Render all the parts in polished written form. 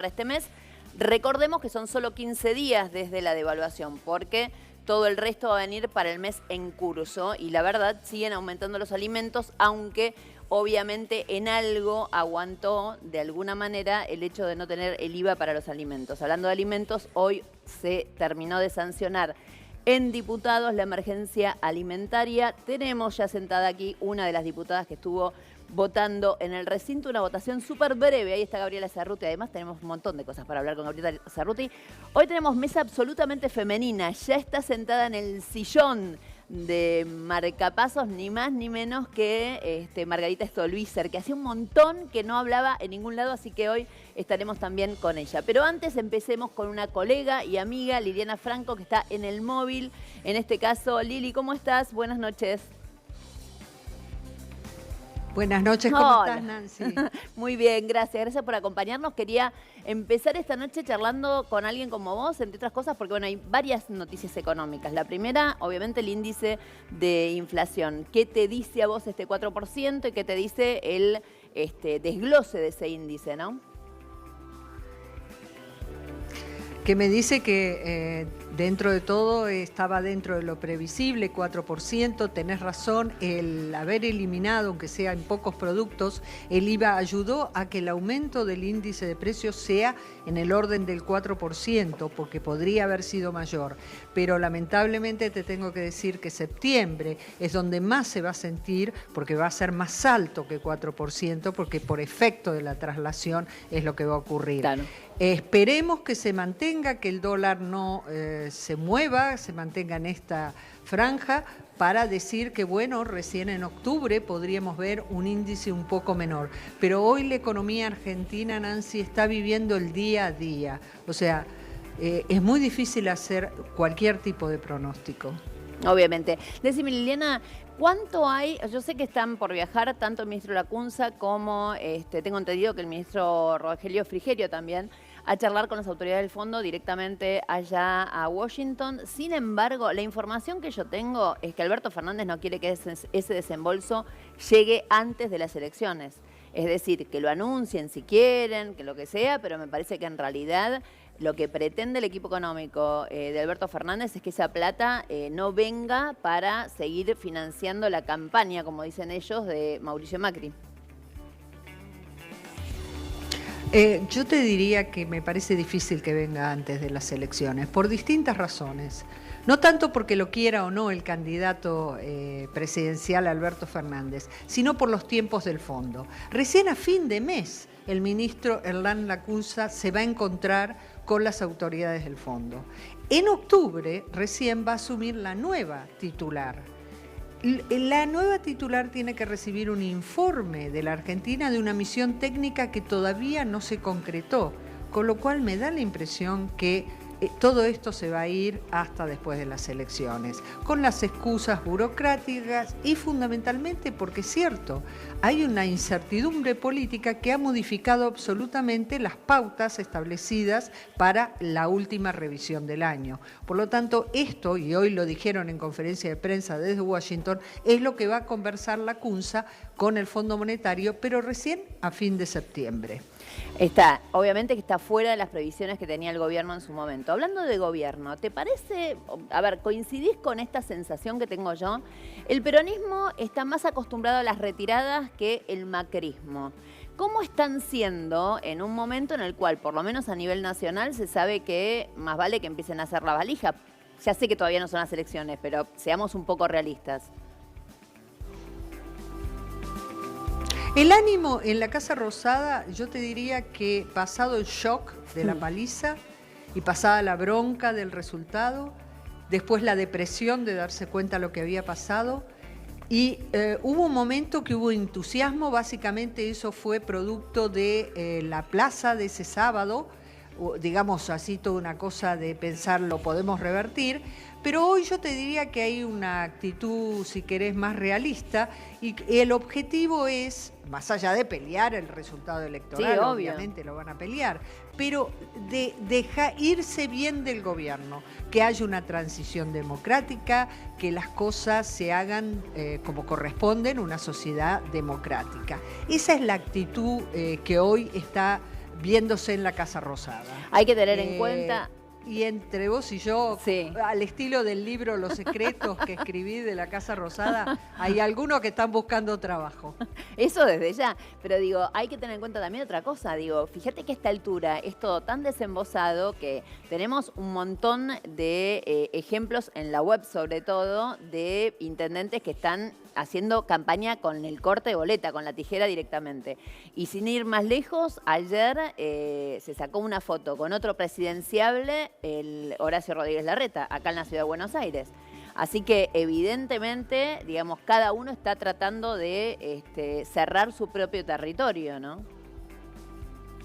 para este mes. Recordemos que son solo 15 días desde la devaluación, porque todo el resto va a venir para el mes en curso y la verdad siguen aumentando los alimentos, aunque obviamente en algo aguantó de alguna manera el hecho de no tener el IVA para los alimentos. Hablando de alimentos, hoy se terminó de sancionar en diputados la emergencia alimentaria. Tenemos ya sentada aquí una de las diputadas que estuvo votando en el recinto, una votación súper breve. Ahí está Gabriela Cerruti. Además tenemos un montón de cosas para hablar con Gabriela Cerruti. Hoy tenemos mesa absolutamente femenina. Ya está sentada en el sillón de marcapasos, ni más ni menos que Margarita Stolbizer, que hacía un montón que no hablaba en ningún lado, así que hoy estaremos también con ella. Pero antes empecemos con una colega y amiga, Liliana Franco, que está en el móvil. En este caso, Lili, ¿cómo estás? Buenas noches. Buenas noches, ¿cómo estás, Nancy? Muy bien, gracias. Gracias por acompañarnos. Quería empezar esta noche charlando con alguien como vos, entre otras cosas, porque bueno, hay varias noticias económicas. La primera, obviamente, el índice de inflación. ¿Qué te dice a vos este 4% y qué te dice el desglose de ese índice, no? Que me dice que dentro de todo estaba dentro de lo previsible, 4%, tenés razón, el haber eliminado, aunque sea en pocos productos, el IVA ayudó a que el aumento del índice de precios sea en el orden del 4%, porque podría haber sido mayor. Pero lamentablemente te tengo que decir que septiembre es donde más se va a sentir, porque va a ser más alto que 4%, porque por efecto de la traslación es lo que va a ocurrir. Claro. Esperemos que se mantenga, que el dólar no se mueva, se mantenga en esta franja, para decir que, bueno, recién en octubre podríamos ver un índice un poco menor. Pero hoy la economía argentina, Nancy, está viviendo el día a día. O sea, es muy difícil hacer cualquier tipo de pronóstico. Obviamente. Decime, Liliana, ¿cuánto hay? Yo sé que están por viajar tanto el ministro Lacunza como, tengo entendido que el ministro Rogelio Frigerio también, a charlar con las autoridades del fondo directamente allá a Washington. Sin embargo, la información que yo tengo es que Alberto Fernández no quiere que ese desembolso llegue antes de las elecciones. Es decir, que lo anuncien si quieren, que lo que sea, pero me parece que en realidad lo que pretende el equipo económico de Alberto Fernández es que esa plata no venga para seguir financiando la campaña, como dicen ellos, de Mauricio Macri. Yo te diría que me parece difícil que venga antes de las elecciones, por distintas razones. No tanto porque lo quiera o no el candidato presidencial Alberto Fernández, sino por los tiempos del fondo. Recién a fin de mes el ministro Hernán Lacunza se va a encontrar con las autoridades del fondo. En octubre recién va a asumir la nueva titular. La nueva titular tiene que recibir un informe de la Argentina de una misión técnica que todavía no se concretó, con lo cual me da la impresión que todo esto se va a ir hasta después de las elecciones, con las excusas burocráticas y fundamentalmente porque es cierto, hay una incertidumbre política que ha modificado absolutamente las pautas establecidas para la última revisión del año. Por lo tanto, esto, y hoy lo dijeron en conferencia de prensa desde Washington, es lo que va a conversar Lacunza con el Fondo Monetario, pero recién a fin de septiembre. Obviamente que está fuera de las previsiones que tenía el gobierno en su momento. Hablando de gobierno, ¿te parece, a ver, coincidís con esta sensación que tengo yo? El peronismo está más acostumbrado a las retiradas que el macrismo. ¿Cómo están siendo en un momento en el cual, por lo menos a nivel nacional, se sabe que más vale que empiecen a hacer la valija? Ya sé que todavía no son las elecciones, pero seamos un poco realistas. El ánimo en la Casa Rosada, yo te diría que pasado el shock de la paliza y pasada la bronca del resultado, después la depresión de darse cuenta de lo que había pasado, y hubo un momento que hubo entusiasmo, básicamente eso fue producto de la plaza de ese sábado, digamos así, toda una cosa de pensar lo podemos revertir, pero hoy yo te diría que hay una actitud, si querés, más realista y el objetivo es, más allá de pelear el resultado electoral, sí, obviamente lo van a pelear, pero de dejar irse bien del gobierno, que haya una transición democrática, que las cosas se hagan como corresponden, una sociedad democrática. Esa es la actitud que hoy está viéndose en la Casa Rosada. Hay que tener en cuenta... Y entre vos y yo, sí, al estilo del libro Los secretos que escribí de la Casa Rosada, hay algunos que están buscando trabajo. Eso desde ya, pero digo, hay que tener en cuenta también otra cosa, digo, fíjate que a esta altura es todo tan desembosado que tenemos un montón de ejemplos en la web, sobre todo, de intendentes que están haciendo campaña con el corte de boleta, con la tijera directamente. Y sin ir más lejos, ayer se sacó una foto con otro presidenciable, el Horacio Rodríguez Larreta, acá en la ciudad de Buenos Aires. Así que evidentemente, digamos, cada uno está tratando de cerrar su propio territorio, ¿no?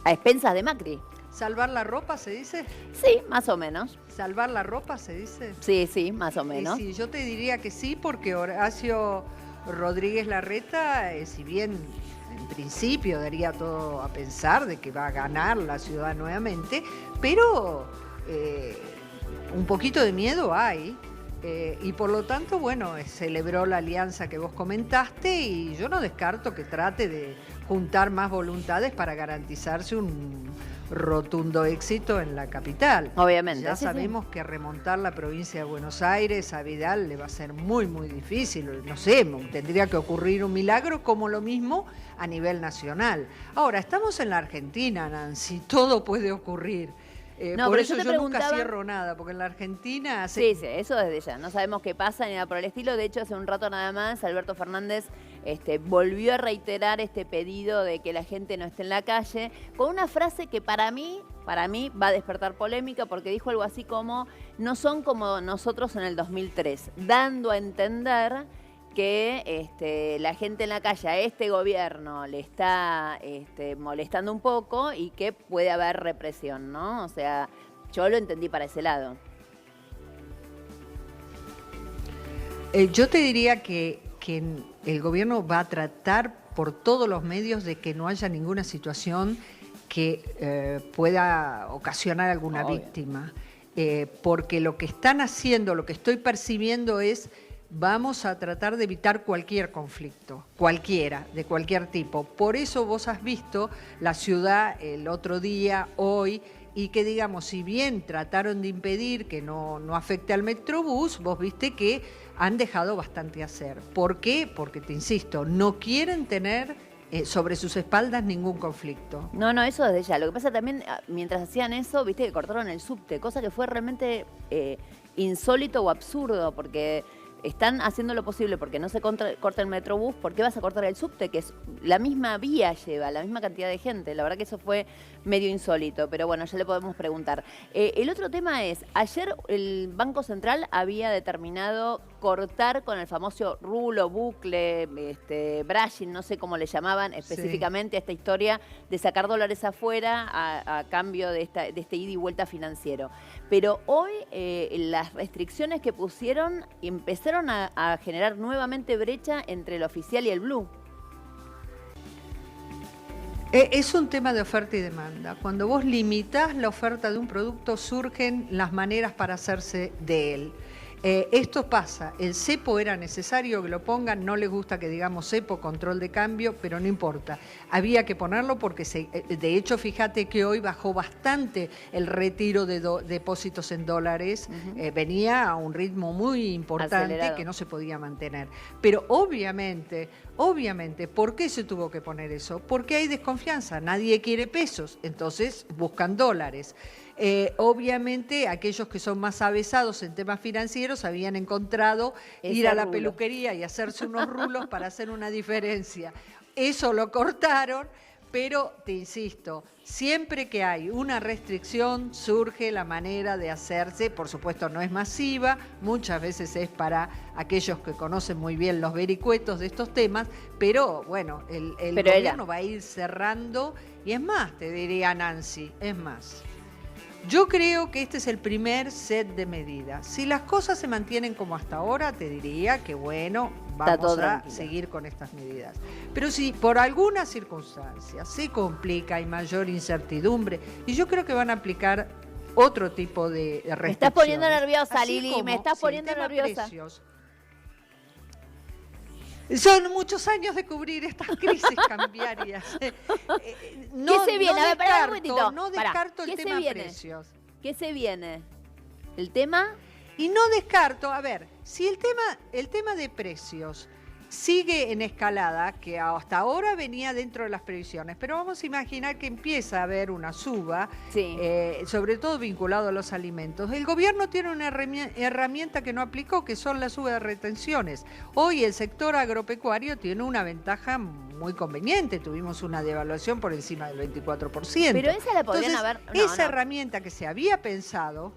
A expensas de Macri. ¿Salvar la ropa se dice? Sí, más o menos. ¿Salvar la ropa se dice? Sí, sí, más o menos. Sí, yo te diría que sí, porque Horacio Rodríguez Larreta, si bien en principio daría todo a pensar de que va a ganar la ciudad nuevamente, pero un poquito de miedo hay. Y por lo tanto, bueno, celebró la alianza que vos comentaste y yo no descarto que trate de juntar más voluntades para garantizarse un rotundo éxito en la capital. Obviamente. Ya sabemos que remontar la provincia de Buenos Aires a Vidal le va a ser muy, muy difícil. No sé, tendría que ocurrir un milagro como lo mismo a nivel nacional. Ahora, estamos en la Argentina, Nancy, todo puede ocurrir. No, por pero eso yo nunca cierro nada, porque en la Argentina... Sí, sí, eso desde ya. No sabemos qué pasa ni nada por el estilo. De hecho, hace un rato nada más, Alberto Fernández volvió a reiterar este pedido de que la gente no esté en la calle, con una frase que para mí va a despertar polémica, porque dijo algo así como, no son como nosotros en el 2003, dando a entender que la gente en la calle a este gobierno le está molestando un poco y que puede haber represión, ¿no? O sea, yo lo entendí para ese lado. Yo te diría que el gobierno va a tratar por todos los medios de que no haya ninguna situación que pueda ocasionar alguna víctima. Porque lo que están haciendo, lo que estoy percibiendo es... Vamos a tratar de evitar cualquier conflicto, cualquiera, de cualquier tipo. Por eso vos has visto la ciudad el otro día, hoy, y que digamos, si bien trataron de impedir que no afecte al Metrobús, vos viste que han dejado bastante hacer. ¿Por qué? Porque, te insisto, no quieren tener sobre sus espaldas ningún conflicto. No, eso desde ya. Lo que pasa también, mientras hacían eso, viste que cortaron el subte, cosa que fue realmente insólito o absurdo, porque... Están haciendo lo posible porque no se corta el Metrobús. ¿Por qué vas a cortar el subte? Que es la misma vía lleva, la misma cantidad de gente. La verdad que eso fue medio insólito, pero bueno, ya le podemos preguntar. El otro tema es, ayer el Banco Central había determinado cortar con el famoso rulo, bucle, brushing, no sé cómo le llamaban específicamente a esta historia de sacar dólares afuera a cambio de este ida y vuelta financiero. Pero hoy las restricciones que pusieron empezaron a generar nuevamente brecha entre el oficial y el blue. Es un tema de oferta y demanda. Cuando vos limitás la oferta de un producto, surgen las maneras para hacerse de él. Esto pasa, el cepo era necesario que lo pongan, no les gusta que digamos cepo, control de cambio, pero no importa. Había que ponerlo porque, de hecho, fíjate que hoy bajó bastante el retiro de depósitos en dólares, venía a un ritmo muy importante acelerado, que no se podía mantener. Pero obviamente, ¿por qué se tuvo que poner eso? Porque hay desconfianza, nadie quiere pesos, entonces buscan dólares. Obviamente aquellos que son más avesados en temas financieros habían encontrado ir a la peluquería y hacerse unos rulos para hacer una diferencia. Eso lo cortaron, pero te insisto, siempre que hay una restricción surge la manera de hacerse, por supuesto no es masiva, muchas veces es para aquellos que conocen muy bien los vericuetos de estos temas, pero bueno, el gobierno va a ir cerrando y es más, te diría Nancy, es más. Yo creo que este es el primer set de medidas. Si las cosas se mantienen como hasta ahora, te diría que bueno, vamos a seguir con estas medidas. Pero si por alguna circunstancia se complica, hay mayor incertidumbre, y yo creo que van a aplicar otro tipo de restricciones. Me estás poniendo nerviosa, Lili, me estás poniendo nerviosa. Son muchos años de cubrir estas crisis cambiarias. ¿Qué se viene? A ver, pará un momentito. No descarto el ¿Qué se tema viene? precios. ¿Qué se viene? ¿El tema? Y no descarto, a ver, si el tema de precios sigue en escalada, que hasta ahora venía dentro de las previsiones, pero vamos a imaginar que empieza a haber una suba, Sí. sobre todo vinculado a los alimentos. El gobierno tiene una herramienta que no aplicó, que son las suba de retenciones. Hoy el sector agropecuario tiene una ventaja muy conveniente, tuvimos una devaluación por encima del 24%. Pero esa la podrían Entonces, haber... No, esa no. herramienta que se había pensado,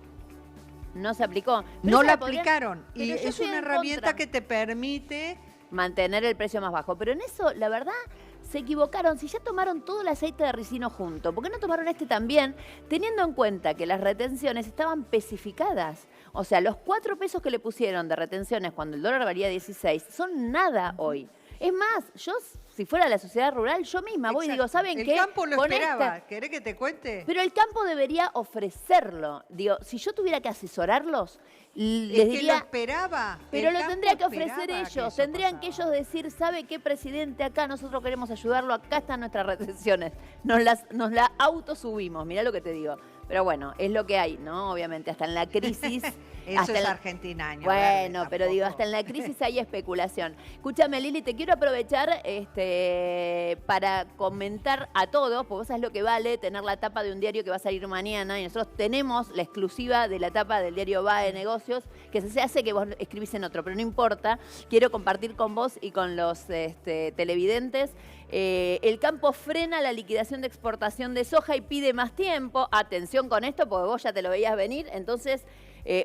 No se aplicó. Pero no esa la podrían- aplicaron. Pero Y yo es estoy una en herramienta contra. que te permite... Mantener el precio más bajo. Pero en eso, la verdad, se equivocaron. Si ya tomaron todo el aceite de ricino junto, ¿por qué no tomaron este también? Teniendo en cuenta que las retenciones estaban pesificadas. O sea, los 4 pesos que le pusieron de retenciones cuando el dólar valía 16 son nada hoy. Es más, yo, si fuera la sociedad rural, yo misma voy y digo, Exacto. ¿saben qué? El campo lo Con esperaba. esta- ¿Querés que te cuente? Pero el campo debería ofrecerlo. Digo, si yo tuviera que asesorarlos, les Es que lo diría... esperaba. Pero El lo campo tendría que esperaba ofrecer ellos. eso Tendrían que pasara. ellos decir, ¿sabe qué, presidente? Acá nosotros queremos ayudarlo, acá están nuestras retenciones. Nos la autosubimos, mirá lo que te digo. Pero bueno, es lo que hay, ¿no? Obviamente, hasta en la crisis... Eso hasta es en la- Argentina, año Bueno, verde, pero digo, tampoco. hasta en la crisis hay especulación. Escúchame, Lili, te quiero aprovechar para comentar a todos, porque vos sabés lo que vale tener la tapa de un diario que va a salir mañana, y nosotros tenemos la exclusiva de la tapa del diario BAE Negocios, que se hace que vos escribís en otro, pero no importa. Quiero compartir con vos y con los televidentes. El campo frena la liquidación de exportación de soja y pide más tiempo. Atención con esto, porque vos ya te lo veías venir. Entonces,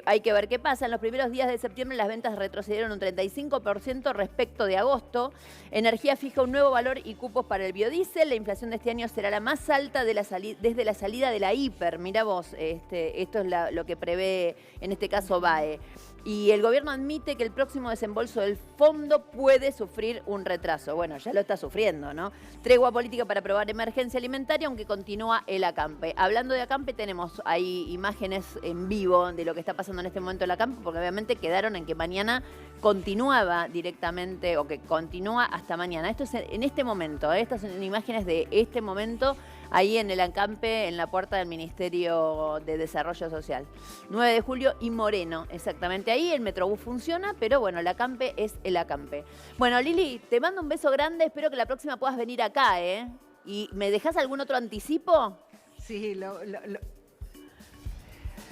hay que ver qué pasa. En los primeros días de septiembre las ventas retrocedieron un 35% respecto de agosto. Energía fija un nuevo valor y cupos para el biodiesel. La inflación de este año será la más alta desde la salida de la hiper. Mira vos, esto es lo que prevé en este caso BAE. Y el gobierno admite que el próximo desembolso del fondo puede sufrir un retraso. Bueno, ya lo está sufriendo, ¿no? Tregua política para aprobar emergencia alimentaria, aunque continúa el acampe. Hablando de acampe, tenemos ahí imágenes en vivo de lo que está pasando en este momento en el acampe, porque obviamente quedaron en que mañana continuaba directamente, o que continúa hasta mañana. Esto es en este momento, estas son imágenes de este momento, ahí en el acampe, en la puerta del Ministerio de Desarrollo Social. 9 de julio y Moreno, exactamente ahí. El Metrobús funciona, pero bueno, el acampe es el acampe. Bueno, Lili, te mando un beso grande. Espero que la próxima puedas venir acá, ¿eh? ¿Y me dejás algún otro anticipo? Sí,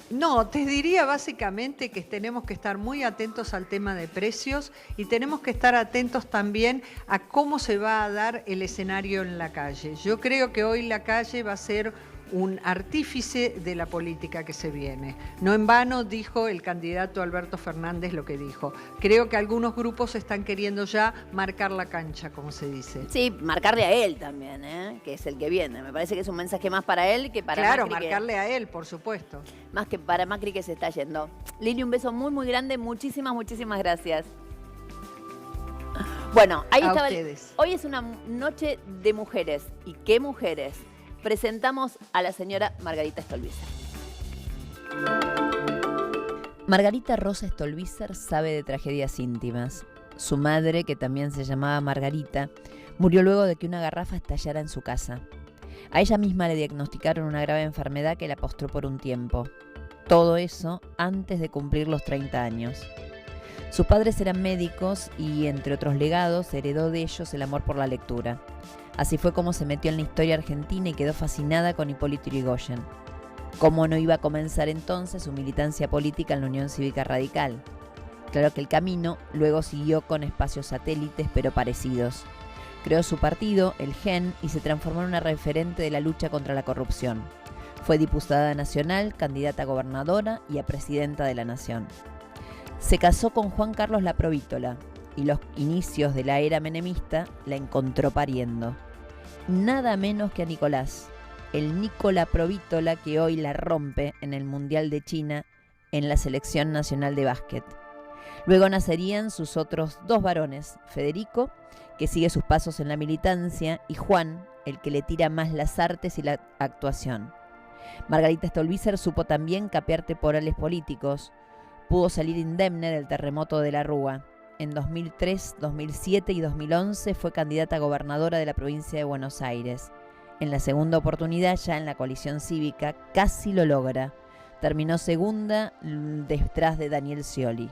No, te diría básicamente que tenemos que estar muy atentos al tema de precios y tenemos que estar atentos también a cómo se va a dar el escenario en la calle. Yo creo que hoy la calle va a ser un artífice de la política que se viene. No en vano dijo el candidato Alberto Fernández lo que dijo. Creo que algunos grupos están queriendo ya marcar la cancha, como se dice. Sí, marcarle a él también, ¿eh? Que es el que viene. Me parece que es un mensaje más para él que para Claro, Macri. marcarle a él, por supuesto. Más que para Macri que se está yendo. Lili, un beso muy, muy grande. Muchísimas, muchísimas gracias. Bueno, ahí A estaba. ustedes. Hoy es una noche de mujeres. ¿Y qué mujeres? Presentamos a la señora Margarita Stolbizer. Margarita Rosa Stolbizer sabe de tragedias íntimas. Su madre, que también se llamaba Margarita, murió luego de que una garrafa estallara en su casa. A ella misma le diagnosticaron una grave enfermedad que la postró por un tiempo. Todo eso antes de cumplir los 30 años. Sus padres eran médicos y, entre otros legados, heredó de ellos el amor por la lectura. Así fue como se metió en la historia argentina y quedó fascinada con Hipólito Yrigoyen. ¿Cómo no iba a comenzar entonces su militancia política en la Unión Cívica Radical? Claro que el camino luego siguió con espacios satélites pero parecidos. Creó su partido, el GEN, y se transformó en una referente de la lucha contra la corrupción. Fue diputada nacional, candidata a gobernadora y a presidenta de la Nación. Se casó con Juan Carlos La Provítola y los inicios de la era menemista la encontró pariendo. Nada menos que a Nicolás, el Nicola Provítola que hoy la rompe en el Mundial de China en la Selección Nacional de Básquet. Luego nacerían sus otros 2 varones, Federico, que sigue sus pasos en la militancia, y Juan, el que le tira más las artes y la actuación. Margarita Stolbizer supo también capear temporales políticos. Pudo salir indemne del terremoto de la Rúa. En 2003, 2007 y 2011 fue candidata a gobernadora de la provincia de Buenos Aires. En la segunda oportunidad, ya en la coalición cívica, casi lo logra. Terminó segunda detrás de Daniel Scioli.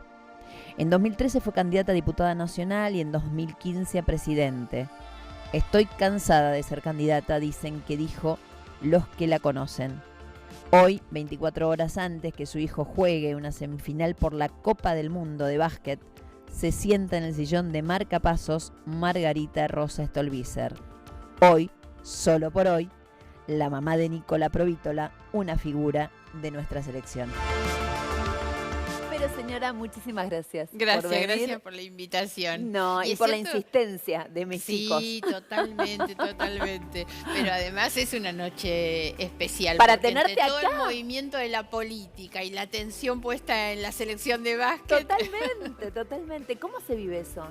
En 2013 fue candidata a diputada nacional y en 2015 a presidente. Estoy cansada de ser candidata, dicen que dijo los que la conocen. Hoy, 24 horas antes que su hijo juegue una semifinal por la Copa del Mundo de básquet, se sienta en el sillón de marcapasos Margarita Rosa Stolbizer. Hoy, solo por hoy, la mamá de Nicola Provítola, una figura de nuestra selección. Pero señora, muchísimas gracias. Gracias por la invitación. No, y por la insistencia de mis hijos. Sí, totalmente, totalmente. Pero además es una noche especial. Para porque tenerte entre todo acá. el movimiento de la política y la atención puesta en la selección de básquet. Totalmente, totalmente. ¿Cómo se vive eso?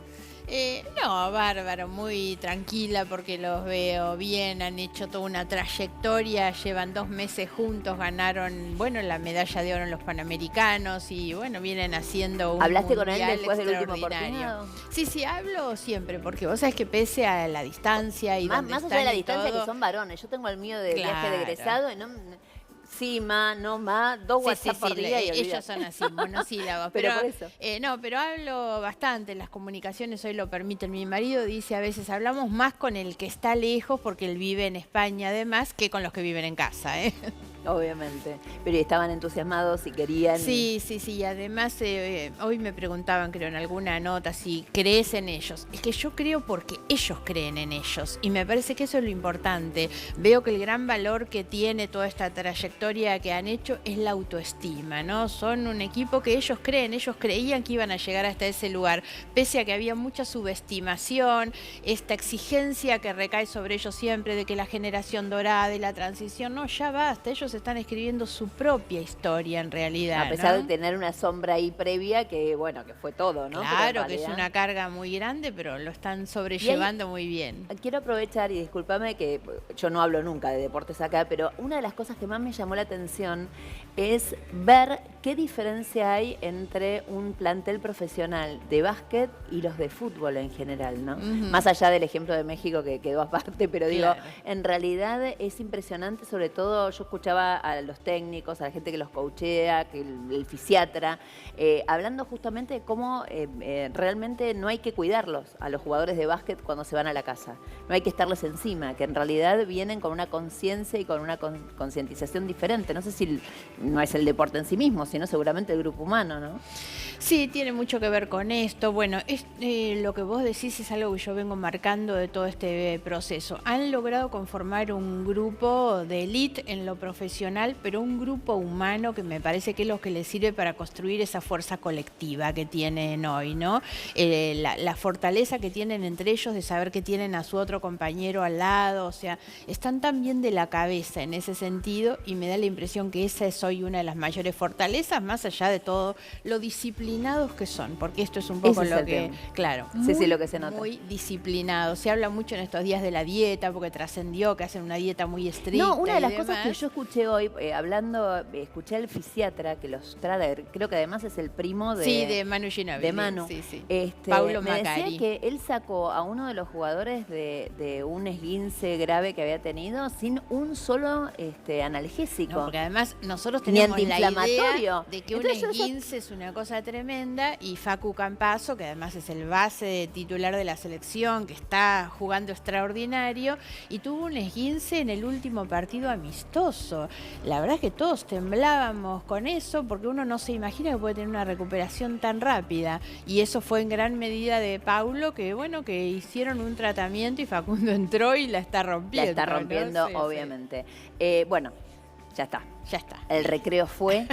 No, bárbaro, muy tranquila porque los veo bien, han hecho toda una trayectoria, llevan 2 meses juntos, ganaron, bueno, la medalla de oro en los Panamericanos y bueno, vienen haciendo un ¿Hablaste con él mundial después del último extraordinario. partido? Sí, hablo siempre, porque vos sabés que pese a la distancia y Más dónde allá están de la y distancia, todo, que son varones. Yo tengo el mío de viaje de Claro. egresado y no... Sí, no, 2 WhatsApp por día y ellos olvídate. son así, monosílabos. Pero por eso. Pero hablo bastante, las comunicaciones hoy lo permiten. Mi marido dice a veces, hablamos más con el que está lejos, porque él vive en España además, que con los que viven en casa, ¿eh? Obviamente. Pero estaban entusiasmados y querían... Sí. Y además hoy me preguntaban, creo, en alguna nota, si crees en ellos. Es que yo creo porque ellos creen en ellos. Y me parece que eso es lo importante. Veo que el gran valor que tiene toda esta trayectoria que han hecho es la autoestima, ¿no? Son un equipo que ellos creen, ellos creían que iban a llegar hasta ese lugar, pese a que había mucha subestimación, esta exigencia que recae sobre ellos siempre de que la generación dorada y la transición, no, ya basta, ellos están escribiendo su propia historia en realidad. A pesar ¿no? de tener una sombra ahí previa que, bueno, que fue todo, ¿no? Claro, Pero en que es realidad- una carga muy grande, pero lo están sobrellevando muy bien. Quiero aprovechar y discúlpame que yo no hablo nunca de deportes acá, pero una de las cosas que más me llamó la atención es ver qué diferencia hay entre un plantel profesional de básquet y los de fútbol en general, ¿no? Ujú. Más allá del ejemplo de México que quedó aparte, pero digo, Claro. en realidad es impresionante, sobre todo yo escuchaba a los técnicos, a la gente que los coachea, que el fisiatra, hablando justamente de cómo realmente no hay que cuidarlos a los jugadores de básquet cuando se van a la casa. No hay que estarles encima, que en realidad vienen con una conciencia y con una concientización diferente. No sé si no es el deporte en sí mismo, sino seguramente el grupo humano, ¿no? Sí, tiene mucho que ver con esto. Bueno, lo que vos decís es algo que yo vengo marcando de todo este proceso. Han logrado conformar un grupo de élite en lo profesional, pero un grupo humano que me parece que es lo que les sirve para construir esa fuerza colectiva que tienen hoy, ¿no? La fortaleza que tienen entre ellos de saber que tienen a su otro compañero al lado, o sea, están tan bien de la cabeza en ese sentido y me da la impresión que esa es hoy una de las mayores fortalezas, más allá de todo lo disciplinados que son, porque esto es un poco Ese es lo el que, tema. claro, Sí, lo que se nota. muy disciplinados. Se habla mucho en estos días de la dieta, porque trascendió que hacen una dieta muy estricta. No, una de y las cosas que demás. yo escuché hoy, escuché al fisiatra que los trae, creo que además es el primo de... Sí, de Manu Ginóbili. de Manu. Sí. me Paulo decía Macari. que él sacó a uno de los jugadores de un esguince grave que había tenido sin un solo analgésico. No, porque además nosotros Ni tenemos la antiinflamatorio. idea de que Entonces, un yo- esguince es una cosa tremenda y Facu Campazzo, que además es el base titular de la selección, que está jugando extraordinario, y tuvo un esguince en el último partido amistoso. La verdad es que todos temblábamos con eso porque uno no se imagina que puede tener una recuperación tan rápida. Y eso fue en gran medida de Paulo, que bueno, que hicieron un tratamiento y Facundo entró y la está rompiendo. La está ¿no? rompiendo, Sí, obviamente. Bueno, ya está. Ya está. El recreo fue,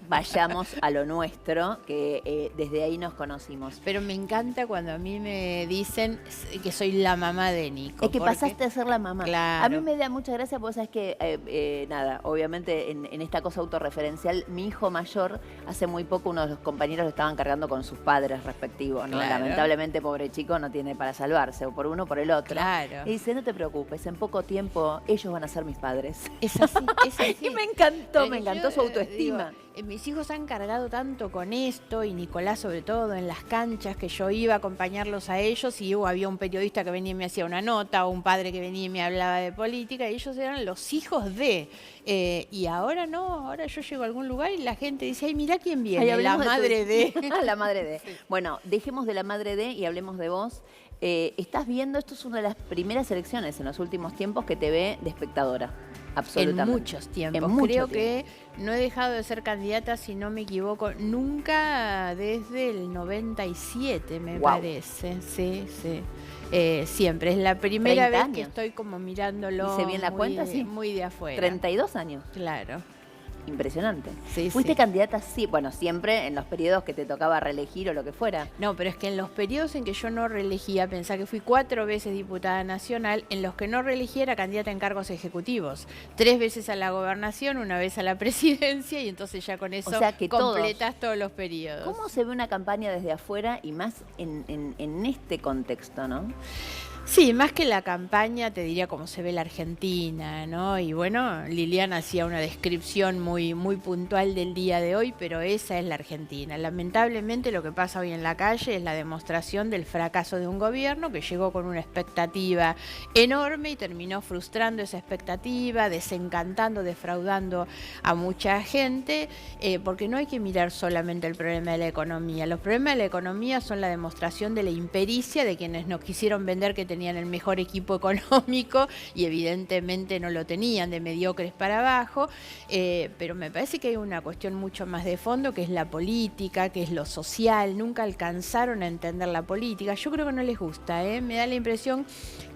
vayamos a lo nuestro, que desde ahí nos conocimos. Pero me encanta cuando a mí me dicen que soy la mamá de Nico. Es que porque- pasaste a ser la mamá. Claro. A mí me da mucha gracia porque sabes que, nada, obviamente en esta cosa autorreferencial, mi hijo mayor, hace muy poco uno de los compañeros lo estaban cargando con sus padres respectivos, ¿no? Claro. Lamentablemente, pobre chico, no tiene para salvarse, o por uno o por el otro. Claro. Y dice, no te preocupes, en poco tiempo ellos van a ser mis padres. Es así, es así. Y me encantó su autoestima. Mis hijos han cargado tanto con esto, y Nicolás sobre todo, en las canchas, que yo iba a acompañarlos a ellos y había un periodista que venía y me hacía una nota, o un padre que venía y me hablaba de política, y ellos eran los hijos de... y ahora no, ahora yo llego a algún lugar y la gente dice, ay, mirá quién viene, la madre de... La madre de. Sí. Bueno, dejemos de la madre de y hablemos de vos. Estás viendo, esto es una de las primeras elecciones en los últimos tiempos que te ve de espectadora. Absolutamente. En muchos tiempos. Creo que no he dejado de ser candidata, si no me equivoco, nunca desde el 97, me parece. Sí, sí. Siempre. Es la primera vez que estoy como mirándolo. ¿Hice bien la cuenta? Sí. Muy de afuera. 32 años. Claro. Impresionante. Sí, ¿Fuiste candidata? Sí, bueno, siempre en los periodos que te tocaba reelegir o lo que fuera. No, pero es que en los periodos en que yo no reelegía, pensá que fui 4 veces diputada nacional, en los que no reelegía era candidata en cargos ejecutivos. 3 veces a la gobernación, 1 vez a la presidencia, y entonces ya con eso completás todos los periodos. ¿Cómo se ve una campaña desde afuera y más en este contexto, no? Sí, más que la campaña, te diría cómo se ve la Argentina, ¿no? Y bueno, Liliana hacía una descripción muy puntual del día de hoy, pero esa es la Argentina. Lamentablemente lo que pasa hoy en la calle es la demostración del fracaso de un gobierno que llegó con una expectativa enorme y terminó frustrando esa expectativa, desencantando, defraudando a mucha gente, porque no hay que mirar solamente el problema de la economía. Los problemas de la economía son la demostración de la impericia de quienes nos quisieron vender que tenían el mejor equipo económico y evidentemente no lo tenían, de mediocres para abajo, pero me parece que hay una cuestión mucho más de fondo, que es la política, que es lo social. Nunca alcanzaron a entender la política. Yo creo que no les gusta, me da la impresión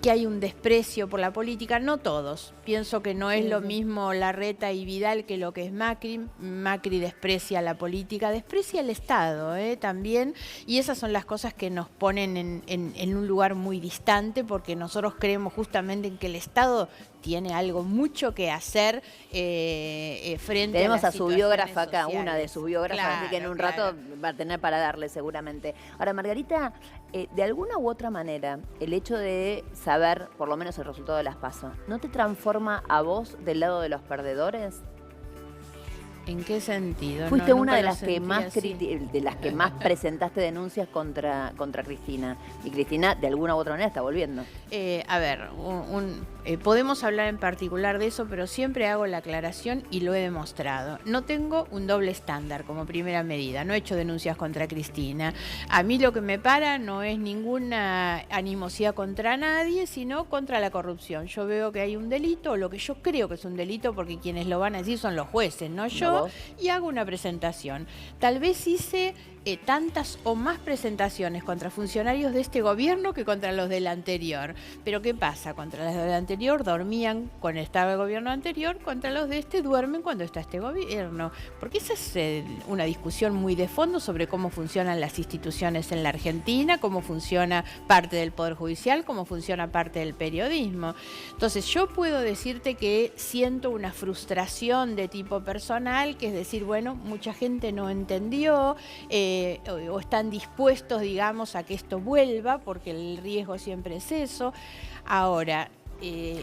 que hay un desprecio por la política, no todos. Pienso que no es lo mismo Larreta y Vidal que lo que es Macri. Macri desprecia la política, desprecia el Estado también, y esas son las cosas que nos ponen en un lugar muy distante, porque nosotros creemos justamente en que el Estado tiene algo mucho que hacer frente Tenemos a su biógrafa acá, sociales. una de sus biógrafas, Claro, así que en un rato va a tener para darle seguramente. Ahora, Margarita, de alguna u otra manera, el hecho de saber, por lo menos el resultado de las PASO, ¿no te transforma a vos del lado de los perdedores? ¿En qué sentido? Fuiste una de las que más presentaste denuncias contra Cristina. Y Cristina, de alguna u otra manera, está volviendo. A ver, podemos hablar en particular de eso, pero siempre hago la aclaración y lo he demostrado. No tengo un doble estándar como primera medida. No he hecho denuncias contra Cristina. A mí lo que me para no es ninguna animosidad contra nadie, sino contra la corrupción. Yo veo que hay un delito, o lo que yo creo que es un delito, porque quienes lo van a decir son los jueces, no yo, y hago una presentación. Tal vez hice tantas o más presentaciones contra funcionarios de este gobierno que contra los del anterior. Pero ¿qué pasa? Contra los del anterior dormían cuando estaba el gobierno anterior, contra los de este duermen cuando está este gobierno. Porque esa es una discusión muy de fondo sobre cómo funcionan las instituciones en la Argentina, cómo funciona parte del Poder Judicial, cómo funciona parte del periodismo. Entonces yo puedo decirte que siento una frustración de tipo personal, que es decir, bueno, mucha gente no entendió, o están dispuestos, digamos, a que esto vuelva, porque el riesgo siempre es eso. Ahora,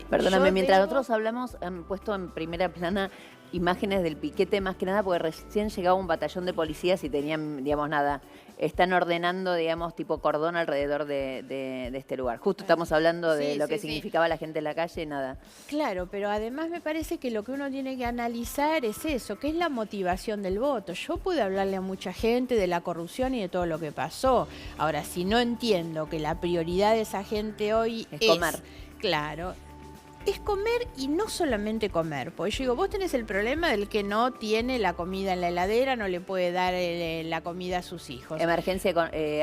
perdóname, mientras nosotros hablamos, han puesto en primera plana imágenes del piquete, más que nada porque recién llegaba un batallón de policías y tenían, digamos, nada, están ordenando, digamos, tipo cordón alrededor de este lugar. Justo estamos hablando de lo que significaba la gente en la calle, nada. Claro, pero además me parece que lo que uno tiene que analizar es eso, que es la motivación del voto. Yo pude hablarle a mucha gente de la corrupción y de todo lo que pasó. Ahora, si no entiendo que la prioridad de esa gente hoy es comer. Claro. Es comer, y no solamente comer. Porque yo digo, vos tenés el problema del que no tiene la comida en la heladera, no le puede dar la comida a sus hijos. Emergencia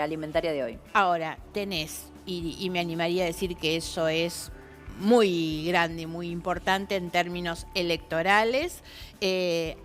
alimentaria de hoy. Ahora, tenés, y me animaría a decir que eso es muy grande y muy importante en términos electorales,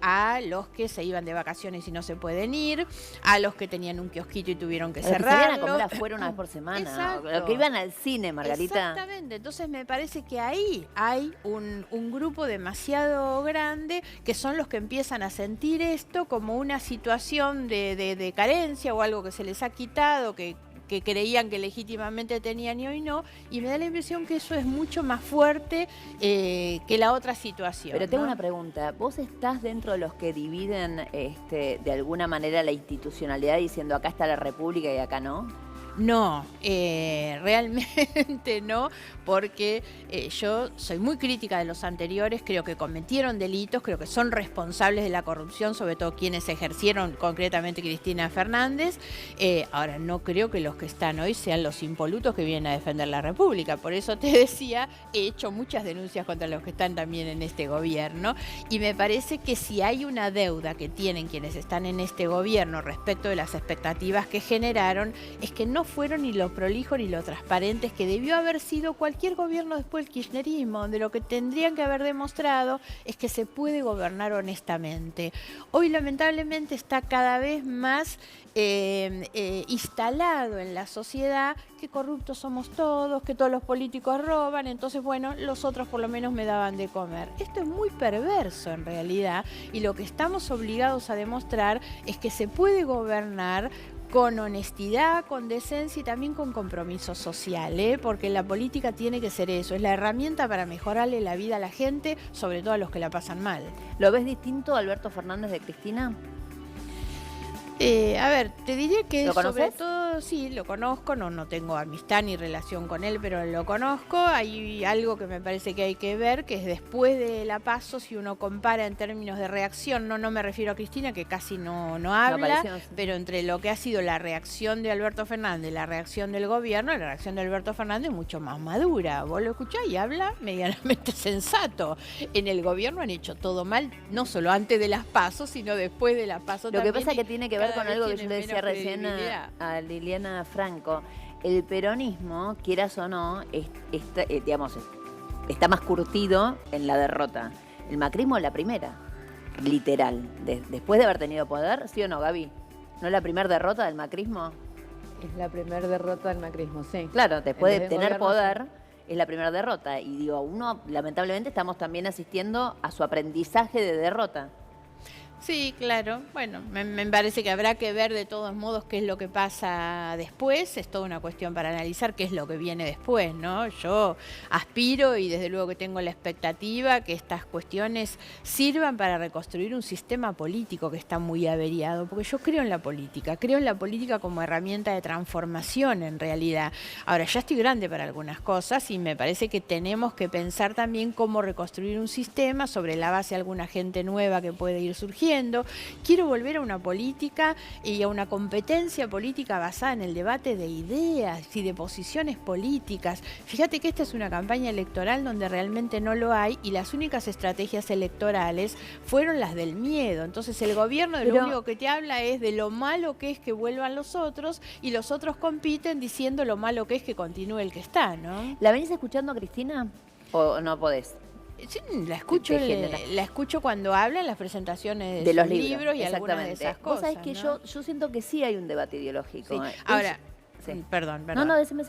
a los que se iban de vacaciones y no se pueden ir, a los que tenían un kiosquito y tuvieron que cerrarlo. Salían a comer afuera una vez por semana. Exacto. Los que iban al cine, Margarita. Exactamente. Entonces me parece que ahí hay un grupo demasiado grande que son los que empiezan a sentir esto como una situación de carencia o algo que se les ha quitado, que que creían que legítimamente tenían y hoy no, y me da la impresión que eso es mucho más fuerte que la otra situación. Pero tengo ¿no? una pregunta, ¿vos estás dentro de los que dividen de alguna manera la institucionalidad diciendo acá está la República y acá no? No, realmente no, porque yo soy muy crítica de los anteriores, creo que cometieron delitos, creo que son responsables de la corrupción, sobre todo quienes ejercieron, concretamente Cristina Fernández. Ahora, no creo que los que están hoy sean los impolutos que vienen a defender la República. Por eso te decía, he hecho muchas denuncias contra los que están también en este gobierno, y me parece que si hay una deuda que tienen quienes están en este gobierno respecto de las expectativas que generaron, es que no fueron ni lo prolijo ni lo transparentes que debió haber sido cualquier gobierno después del kirchnerismo, donde lo que tendrían que haber demostrado es que se puede gobernar honestamente. Hoy lamentablemente está cada vez más instalado en la sociedad que corruptos somos todos, que todos los políticos roban, entonces bueno, los otros por lo menos me daban de comer. Esto es muy perverso en realidad, y lo que estamos obligados a demostrar es que se puede gobernar con honestidad, con decencia y también con compromiso social, porque la política tiene que ser eso, es la herramienta para mejorarle la vida a la gente, sobre todo a los que la pasan mal. ¿Lo ves distinto a Alberto Fernández de Cristina? A ver, te diría que ¿Lo sobre conoces? todo, sí, lo conozco, no tengo amistad ni relación con él, pero lo conozco. Hay algo que me parece que hay que ver, que es después de la PASO, si uno compara en términos de reacción, no me refiero a Cristina, que casi no habla, apareció, sí. pero entre lo que ha sido la reacción de Alberto Fernández y la reacción del gobierno, la reacción de Alberto Fernández es mucho más madura. Vos lo escuchás y habla medianamente sensato. En el gobierno han hecho todo mal, no solo antes de las PASO, sino después de las PASO Lo que también. pasa es que tiene que ver con algo que yo le tienen decía menos recién credibilidad. a Liliana Franco. El peronismo, quieras o no, está más curtido en la derrota. El macrismo es la primera, literal. Después de haber tenido poder, ¿sí o no, Gaby? ¿No es la primera derrota del macrismo? Es la primera derrota del macrismo, sí. Claro, después de Desde el tener gobierno, poder, es la primera derrota. Y digo, uno, lamentablemente, estamos también asistiendo a su aprendizaje de derrota. Sí, claro. Bueno, me parece que habrá que ver de todos modos qué es lo que pasa después. Es toda una cuestión para analizar qué es lo que viene después, ¿no? Yo aspiro y desde luego que tengo la expectativa que estas cuestiones sirvan para reconstruir un sistema político que está muy averiado, porque yo creo en la política como herramienta de transformación en realidad. Ahora, ya estoy grande para algunas cosas y me parece que tenemos que pensar también cómo reconstruir un sistema sobre la base de alguna gente nueva que puede ir surgiendo. Quiero volver a una política y a una competencia política basada en el debate de ideas y de posiciones políticas. Fíjate que esta es una campaña electoral donde realmente no lo hay y las únicas estrategias electorales fueron las del miedo. Entonces el gobierno lo único que te habla es de lo malo que es que vuelvan los otros y los otros compiten diciendo lo malo que es que continúe el que está, ¿no? ¿La venís escuchando, Cristina? ¿O no podés? Sí, la escucho cuando habla en las presentaciones De los sus libros, y algunas de exactamente. esas cosas. Vos sabés que ¿no? yo siento que sí hay un debate ideológico. Sí. Ahora, Sí. Perdón. No, decime.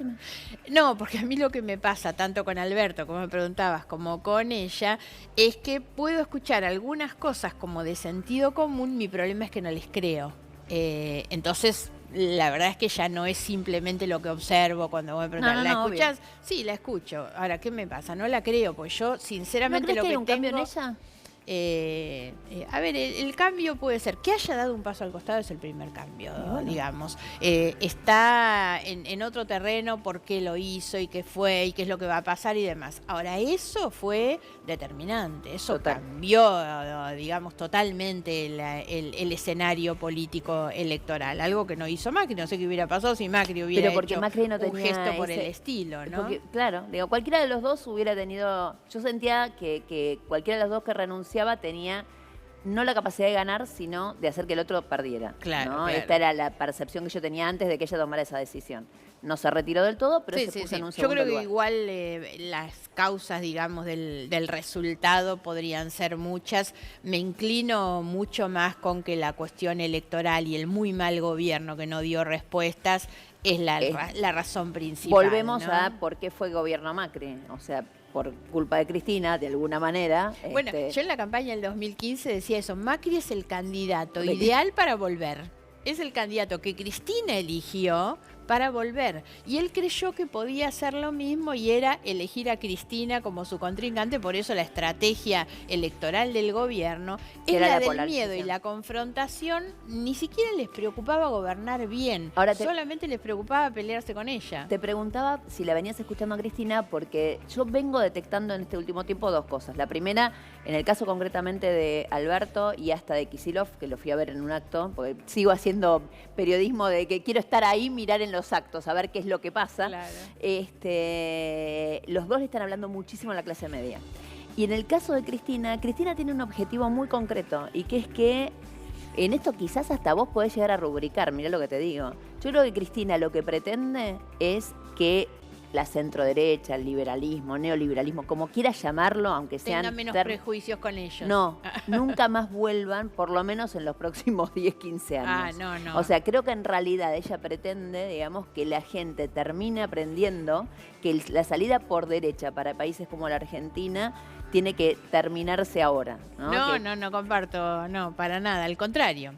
No, porque a mí lo que me pasa, tanto con Alberto, como me preguntabas, como con ella, es que puedo escuchar algunas cosas como de sentido común, mi problema es que no les creo. Entonces, la verdad es que ya no es simplemente lo que observo cuando voy a preguntar. ¿La escuchás? Obvio. Sí, la escucho. Ahora, ¿qué me pasa? No la creo, pues yo sinceramente ¿No crees lo que hay que un tengo... cambio en ella? A ver, el cambio puede ser que haya dado un paso al costado, es el primer cambio, digamos. Está en otro terreno, por qué lo hizo y qué fue y qué es lo que va a pasar y demás. Ahora, eso fue determinante, eso cambió, digamos, totalmente el escenario político electoral, algo que no hizo Macri, no sé qué hubiera pasado si Macri hubiera hecho Macri no un tenía gesto por el estilo, ¿no? Porque, claro, digo, cualquiera de los dos hubiera tenido... Yo sentía que cualquiera de los dos que renunciaba tenía no la capacidad de ganar, sino de hacer que el otro perdiera. Claro, ¿no? claro. Esta era la percepción que yo tenía antes de que ella tomara esa decisión. No se retiró del todo, pero se puso en un Yo segundo creo que lugar. igual las causas, digamos, del resultado podrían ser muchas. Me inclino mucho más con que la cuestión electoral y el muy mal gobierno que no dio respuestas es la razón principal. Volvemos ¿no? a por qué fue gobierno Macri. O sea, por culpa de Cristina, de alguna manera. Bueno, yo en la campaña del 2015 decía eso, Macri es el candidato ideal para volver. Es el candidato que Cristina eligió para volver. Y él creyó que podía hacer lo mismo y era elegir a Cristina como su contrincante, por eso la estrategia electoral del gobierno Era era la del polarización. miedo y la confrontación. Ni siquiera les preocupaba gobernar bien, Ahora solamente les preocupaba pelearse con ella. Te preguntaba si la venías escuchando a Cristina, porque yo vengo detectando en este último tiempo dos cosas. La primera, en el caso concretamente de Alberto y hasta de Kicillof, que lo fui a ver en un acto, porque sigo haciendo periodismo de que quiero estar ahí, mirar en los actos, a ver qué es lo que pasa. Claro. Los dos le están hablando muchísimo a la clase media. Y en el caso de Cristina, Cristina tiene un objetivo muy concreto, y que es que en esto quizás hasta vos podés llegar a rubricar, mirá lo que te digo. Yo creo que Cristina lo que pretende es que la centroderecha, el liberalismo, neoliberalismo, como quieras llamarlo, aunque sean... Tengan menos prejuicios con ellos. No, nunca más vuelvan, por lo menos en los próximos 10, 15 años. No. O sea, creo que en realidad ella pretende, digamos, que la gente termine aprendiendo que la salida por derecha para países como la Argentina tiene que terminarse ahora. No comparto, no, para nada, al contrario.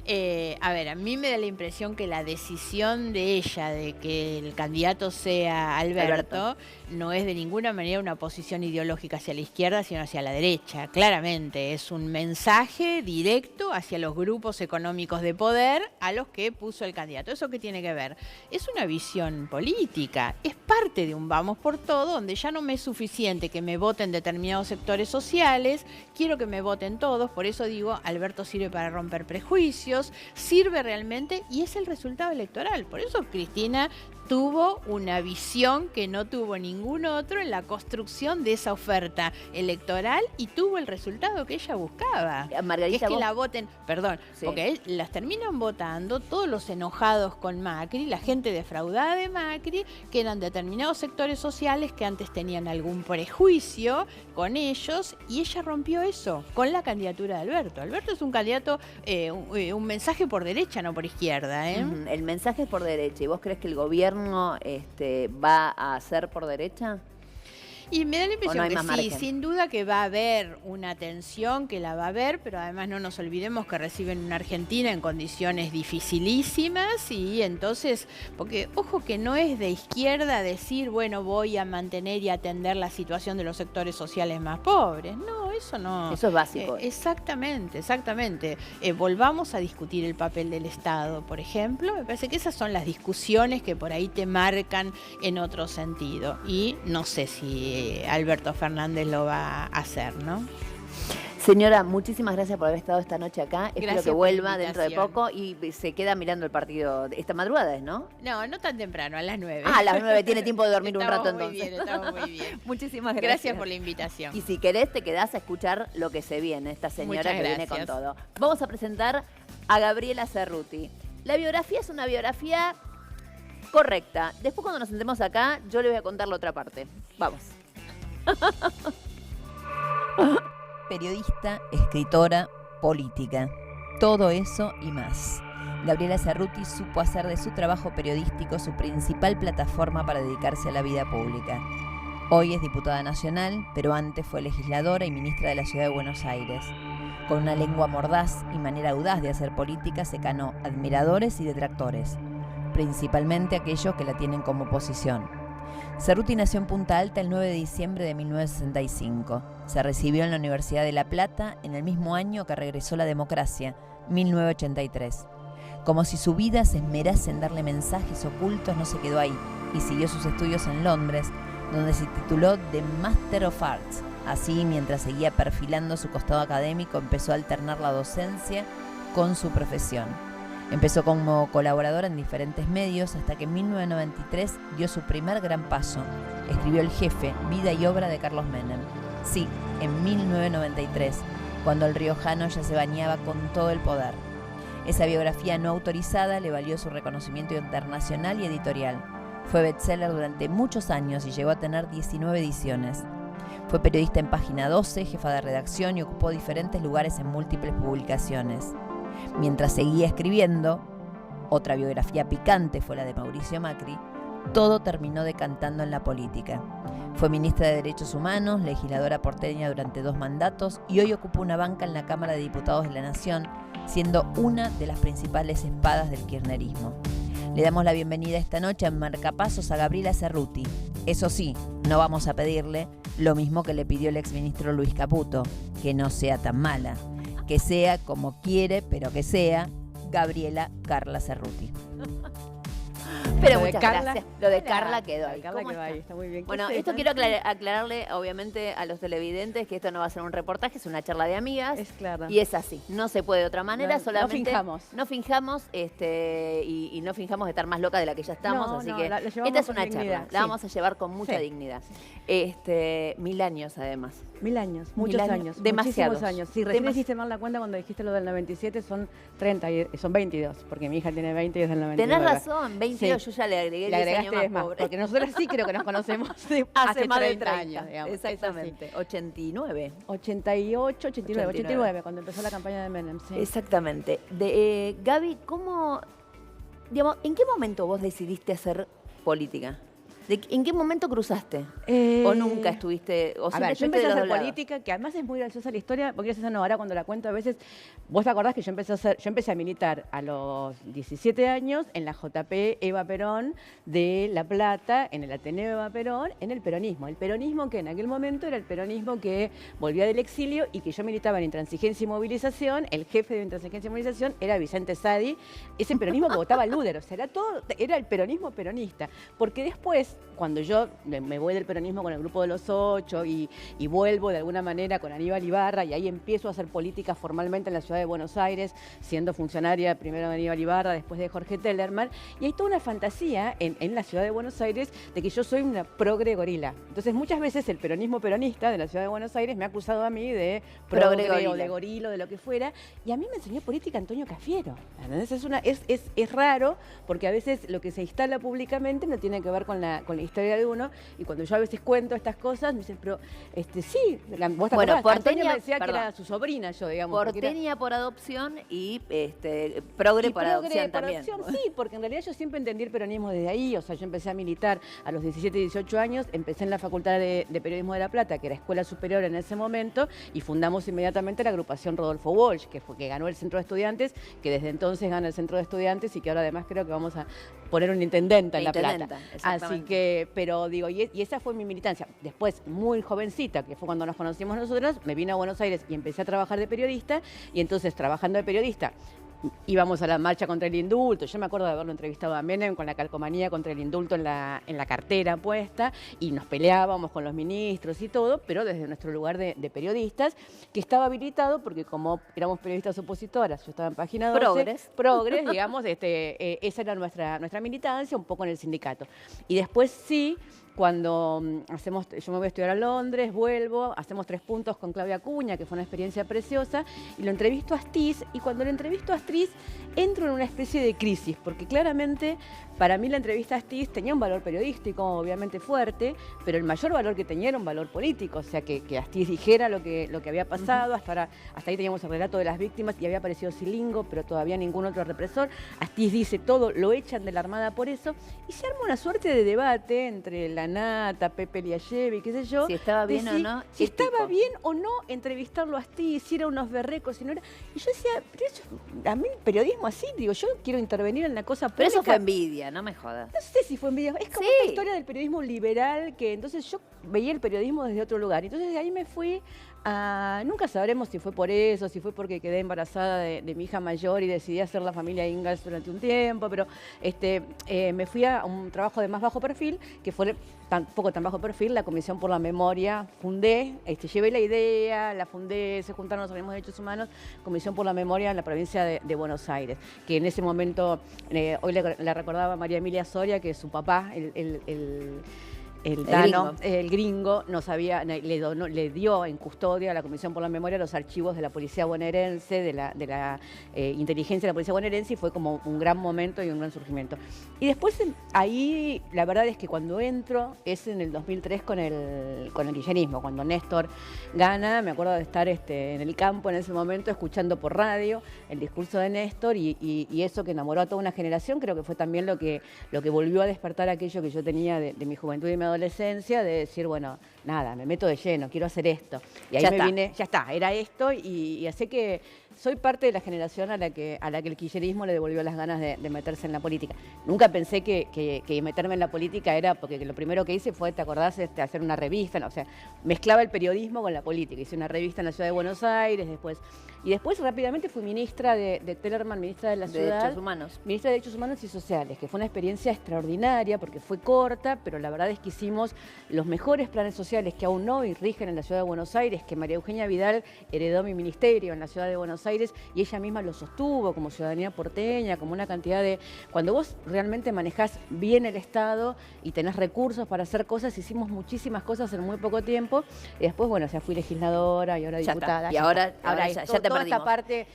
A ver, a mí me da la impresión que la decisión de ella de que el candidato sea Alberto no es de ninguna manera una posición ideológica hacia la izquierda, sino hacia la derecha. Claramente es un mensaje directo hacia los grupos económicos de poder a los que puso el candidato. ¿Eso qué tiene que ver? Es una visión política, es parte de un vamos por todo, donde ya no me es suficiente que me voten determinados sectores sociales, quiero que me voten todos, por eso digo, Alberto sirve para romper prejuicios, sirve realmente y es el resultado electoral. Por eso Cristina tuvo una visión que no tuvo ningún otro en la construcción de esa oferta electoral y tuvo el resultado que ella buscaba. Margarita, que es que vos... la voten, perdón, Sí. porque las terminan votando todos los enojados con Macri, la gente defraudada de Macri, que eran determinados sectores sociales que antes tenían algún prejuicio con ellos, y ella rompió eso con la candidatura de Alberto. Alberto es un candidato, un mensaje por derecha, no por izquierda, ¿eh? Ujú, el mensaje es por derecha. ¿Y vos crees que el gobierno va a hacer por derecha? Y me da la impresión ¿O no hay que más sí, margen? sin duda que va a haber una tensión, que la va a haber, pero además no nos olvidemos que reciben una Argentina en condiciones dificilísimas y entonces, porque ojo que no es de izquierda decir, bueno, voy a mantener y atender la situación de los sectores sociales más pobres. No, eso no. Eso es básico. Exactamente. Volvamos a discutir el papel del Estado, por ejemplo. Me parece que esas son las discusiones que por ahí te marcan en otro sentido. Y no sé si Alberto Fernández lo va a hacer, ¿no? Señora, muchísimas gracias por haber estado esta noche acá. Espero Gracias que por la vuelva dentro de invitación. poco y se queda mirando el partido esta madrugada, ¿no? No tan temprano, a las 9. Ah, a las 9 tiene tiempo de dormir un rato Estamos muy entonces. bien, estamos muy bien. Muchísimas gracias. Gracias por la invitación. Y si querés, te quedás a escuchar lo que se viene, esta señora Muchas que viene con gracias. todo. Vamos a presentar a Gabriela Cerruti. La biografía es una biografía correcta. Después, cuando nos sentemos acá, yo le voy a contar la otra parte. Vamos. Periodista, escritora, política. Todo eso y más. Gabriela Cerruti supo hacer de su trabajo periodístico su principal plataforma para dedicarse a la vida pública. Hoy es diputada nacional, pero antes fue legisladora y ministra de la Ciudad de Buenos Aires. Con una lengua mordaz y manera audaz de hacer política, se ganó admiradores y detractores, principalmente aquellos que la tienen como oposición. Cerruti nació en Punta Alta el 9 de diciembre de 1965. Se recibió en la Universidad de La Plata en el mismo año que regresó la democracia, 1983. Como si su vida se esmerase en darle mensajes ocultos, no se quedó ahí y siguió sus estudios en Londres, donde se tituló de Master of Arts. Así, mientras seguía perfilando su costado académico, empezó a alternar la docencia con su profesión. Empezó como colaboradora en diferentes medios hasta que en 1993 dio su primer gran paso. Escribió El Jefe, vida y obra de Carlos Menem. Sí, en 1993, cuando el riojano ya se bañaba con todo el poder. Esa biografía no autorizada le valió su reconocimiento internacional y editorial. Fue bestseller durante muchos años y llegó a tener 19 ediciones. Fue periodista en Página 12, jefa de redacción y ocupó diferentes lugares en múltiples publicaciones. Mientras seguía escribiendo, otra biografía picante fue la de Mauricio Macri, todo terminó decantando en la política. Fue ministra de Derechos Humanos, legisladora porteña durante 2 mandatos y hoy ocupa una banca en la Cámara de Diputados de la Nación, siendo una de las principales espadas del kirchnerismo. Le damos la bienvenida esta noche en Marcapasos a Gabriela Cerruti. Eso sí, no vamos a pedirle lo mismo que le pidió el exministro Luis Caputo, que no sea tan mala, que sea como quiere, pero que sea Gabriela Carla Cerruti. Pero Lo de muchas Carla- gracias. Lo de Hola. Carla quedó Lo de ahí. Carla ¿Cómo quedó ahí, está? está muy bien. ¿Qué Bueno, haces, esto Nancy? quiero aclararle, obviamente, a los televidentes que esto no va a ser un reportaje, es una charla de amigas. Es claro. Y es así, no se puede de otra manera, No solamente finjamos. no finjamos y no finjamos de estar más loca de la que ya estamos, No, así no, que la llevamos esta es con una dignidad, charla, la sí. vamos a llevar con mucha Sí. dignidad. 1000 años además. 1000 años, muchos años. Demasiados. Muchísimos años. Sí, recién Demas- hiciste mal la cuenta cuando dijiste lo del 97, son 30, son 22, porque mi hija tiene 20 y es del 99. Tenés razón, 22, Sí. yo ya le agregué Le 10 años agregaste más, 10 más, pobre. porque nosotros sí creo que nos conocemos de Hace más de 30 30 años, digamos. Es así. Exactamente, 89. 88, 89, cuando empezó la campaña de Menem, sí. Exactamente. Gaby, ¿en qué momento vos decidiste hacer política? ¿En qué momento cruzaste? ¿O nunca estuviste? ¿O A ver, yo siempre empecé a estuviste de hacer los dos lados? política, que además es muy graciosa la historia, porque graciosa no, ahora cuando la cuento a veces, vos te acordás que yo empecé a militar a los 17 años en la JP Eva Perón de La Plata, en el Ateneo Eva Perón, en el peronismo. El peronismo que en aquel momento era el peronismo que volvía del exilio y que yo militaba en Intransigencia y Movilización, el jefe de Intransigencia y Movilización era Vicente Sadi, ese peronismo que votaba Luder, o sea, era el peronismo peronista, porque después, cuando yo me voy del peronismo con el grupo de los 8 y vuelvo de alguna manera con Aníbal Ibarra y ahí empiezo a hacer política formalmente en la ciudad de Buenos Aires, siendo funcionaria primero de Aníbal Ibarra, después de Jorge Tellerman, y hay toda una fantasía en la ciudad de Buenos Aires de que yo soy una progre gorila. Entonces muchas veces el peronismo peronista de la ciudad de Buenos Aires me ha acusado a mí de progre o de gorilo, de lo que fuera, y a mí me enseñó política Antonio Cafiero. ¿Entendés? Es raro porque a veces lo que se instala públicamente no tiene que ver con la historia de uno, y cuando yo a veces cuento estas cosas me dicen, pero sí, vos te Bueno, acordás, Antonio porteña, me decía perdón. que era su sobrina, yo digamos. porque era- Porteña por adopción y progre por adopción también. Sí, porque en realidad yo siempre entendí el peronismo desde ahí, o sea, yo empecé a militar a los 17, 18 años, empecé en la Facultad de Periodismo de La Plata, que era escuela superior en ese momento, y fundamos inmediatamente la agrupación Rodolfo Walsh, que ganó el Centro de Estudiantes, que desde entonces gana el Centro de Estudiantes y que ahora además creo que vamos a poner una intendenta en La Plata. Así que, pero digo, y esa fue mi militancia. Después, muy jovencita, que fue cuando nos conocimos nosotros, me vine a Buenos Aires y empecé a trabajar de periodista, y entonces trabajando de periodista, íbamos a la marcha contra el indulto. Yo me acuerdo de haberlo entrevistado a Menem con la calcomanía contra el indulto en la cartera puesta, y nos peleábamos con los ministros y todo, pero desde nuestro lugar de periodistas, que estaba habilitado porque como éramos periodistas opositoras, yo estaba en Página 12, progres, digamos, esa era nuestra militancia, un poco en el sindicato. Y después sí, cuando yo me voy a estudiar a Londres, vuelvo, hacemos 3 puntos con Claudia Acuña, que fue una experiencia preciosa, y lo entrevisto a Astiz, y cuando lo entrevisto a Astiz, entro en una especie de crisis, porque claramente para mí la entrevista a Astiz tenía un valor periodístico, obviamente fuerte, pero el mayor valor que tenía era un valor político, o sea, que Astiz dijera lo que había pasado. Hasta ahí teníamos el relato de las víctimas y había aparecido Silingo, pero todavía ningún otro represor. Astiz dice todo, lo echan de la Armada por eso, y se arma una suerte de debate entre la Nata, Pepe Liayevi, qué sé yo. Si estaba bien o no. Si ético. estaba bien o no entrevistarlo a Astiz, si era unos berrecos, si no era. Y yo decía, pero eso, a mí el periodismo así, digo, yo quiero intervenir en la cosa pública. Pero eso fue envidia, no me jodas. No sé si fue envidia. Es como Sí. esta historia del periodismo liberal, que entonces yo veía el periodismo desde otro lugar. Entonces de ahí me fui a... Nunca sabremos si fue por eso, si fue porque quedé embarazada de mi hija mayor y decidí hacer la familia Ingalls durante un tiempo, pero me fui a un trabajo de más bajo perfil, que fue poco tan bajo perfil, la Comisión por la Memoria. Fundé, llevé la idea, la fundé, se juntaron los organismos de derechos humanos, Comisión por la Memoria en la provincia de Buenos Aires, que en ese momento, hoy le recordaba a María Emilia Soria que su papá, el gringo le dio en custodia a la Comisión por la Memoria los archivos de la policía bonaerense, de la inteligencia de la policía bonaerense, y fue como un gran momento y un gran surgimiento. Y después ahí la verdad es que cuando entro es en el 2003 con el kirchnerismo, cuando Néstor gana. Me acuerdo de estar en el campo en ese momento escuchando por radio el discurso de Néstor, y eso que enamoró a toda una generación, creo que fue también lo que volvió a despertar aquello que yo tenía de mi juventud y mi adolescencia, de decir, bueno, nada, me meto de lleno, quiero hacer esto. Y ahí me vine, ya está, era esto, y así que soy parte de la generación a la que el kirchnerismo le devolvió las ganas de meterse en la política. Nunca pensé que meterme en la política era, porque lo primero que hice fue, ¿te acordás? Hacer una revista, ¿no? O sea, mezclaba el periodismo con la política. Hice una revista en la ciudad de Buenos Aires, después rápidamente fui ministra de Tellerman, ministra de la ciudad. De Derechos Humanos. Ministra de Derechos Humanos y Sociales, que fue una experiencia extraordinaria porque fue corta, pero la verdad es que hicimos los mejores planes sociales que aún hoy rigen en la ciudad de Buenos Aires, que María Eugenia Vidal heredó mi ministerio en la ciudad de Buenos Aires y ella misma lo sostuvo como ciudadanía porteña, como una cantidad de... Cuando vos realmente manejás bien el Estado y tenés recursos para hacer cosas, hicimos muchísimas cosas en muy poco tiempo y después, bueno, ya fui legisladora y ahora diputada. Y ahora ya te toda perdimos. Esta parte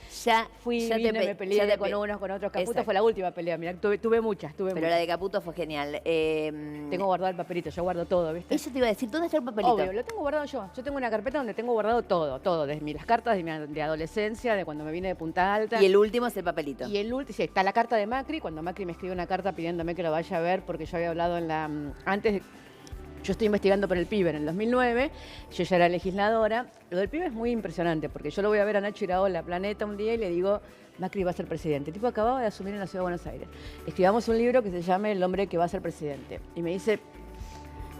me peleé con unos, con otros. Caputo fue la última pelea, mirá, tuve muchas. Pero la de Caputo fue genial. Tengo guardado el papelito, yo guardo todo, ¿viste? Eso te iba a decir, ¿dónde está el papelito? Obvio, lo tengo guardado yo. Yo tengo una carpeta donde tengo guardado todo, desde las cartas de adolescencia, de cuando me vine de Punta Alta. Y el último es el papelito. Y el último, sí, está la carta de Macri, cuando Macri me escribe una carta pidiéndome que lo vaya a ver, porque yo había hablado antes. Yo estoy investigando por el PIB en el 2009, yo ya era legisladora. Lo del PIB es muy impresionante, porque yo lo voy a ver a Nacho Iraola, Planeta, un día y le digo, Macri va a ser presidente. El tipo acababa de asumir en la Ciudad de Buenos Aires. Escribamos un libro que se llama El hombre que va a ser presidente. Y me dice,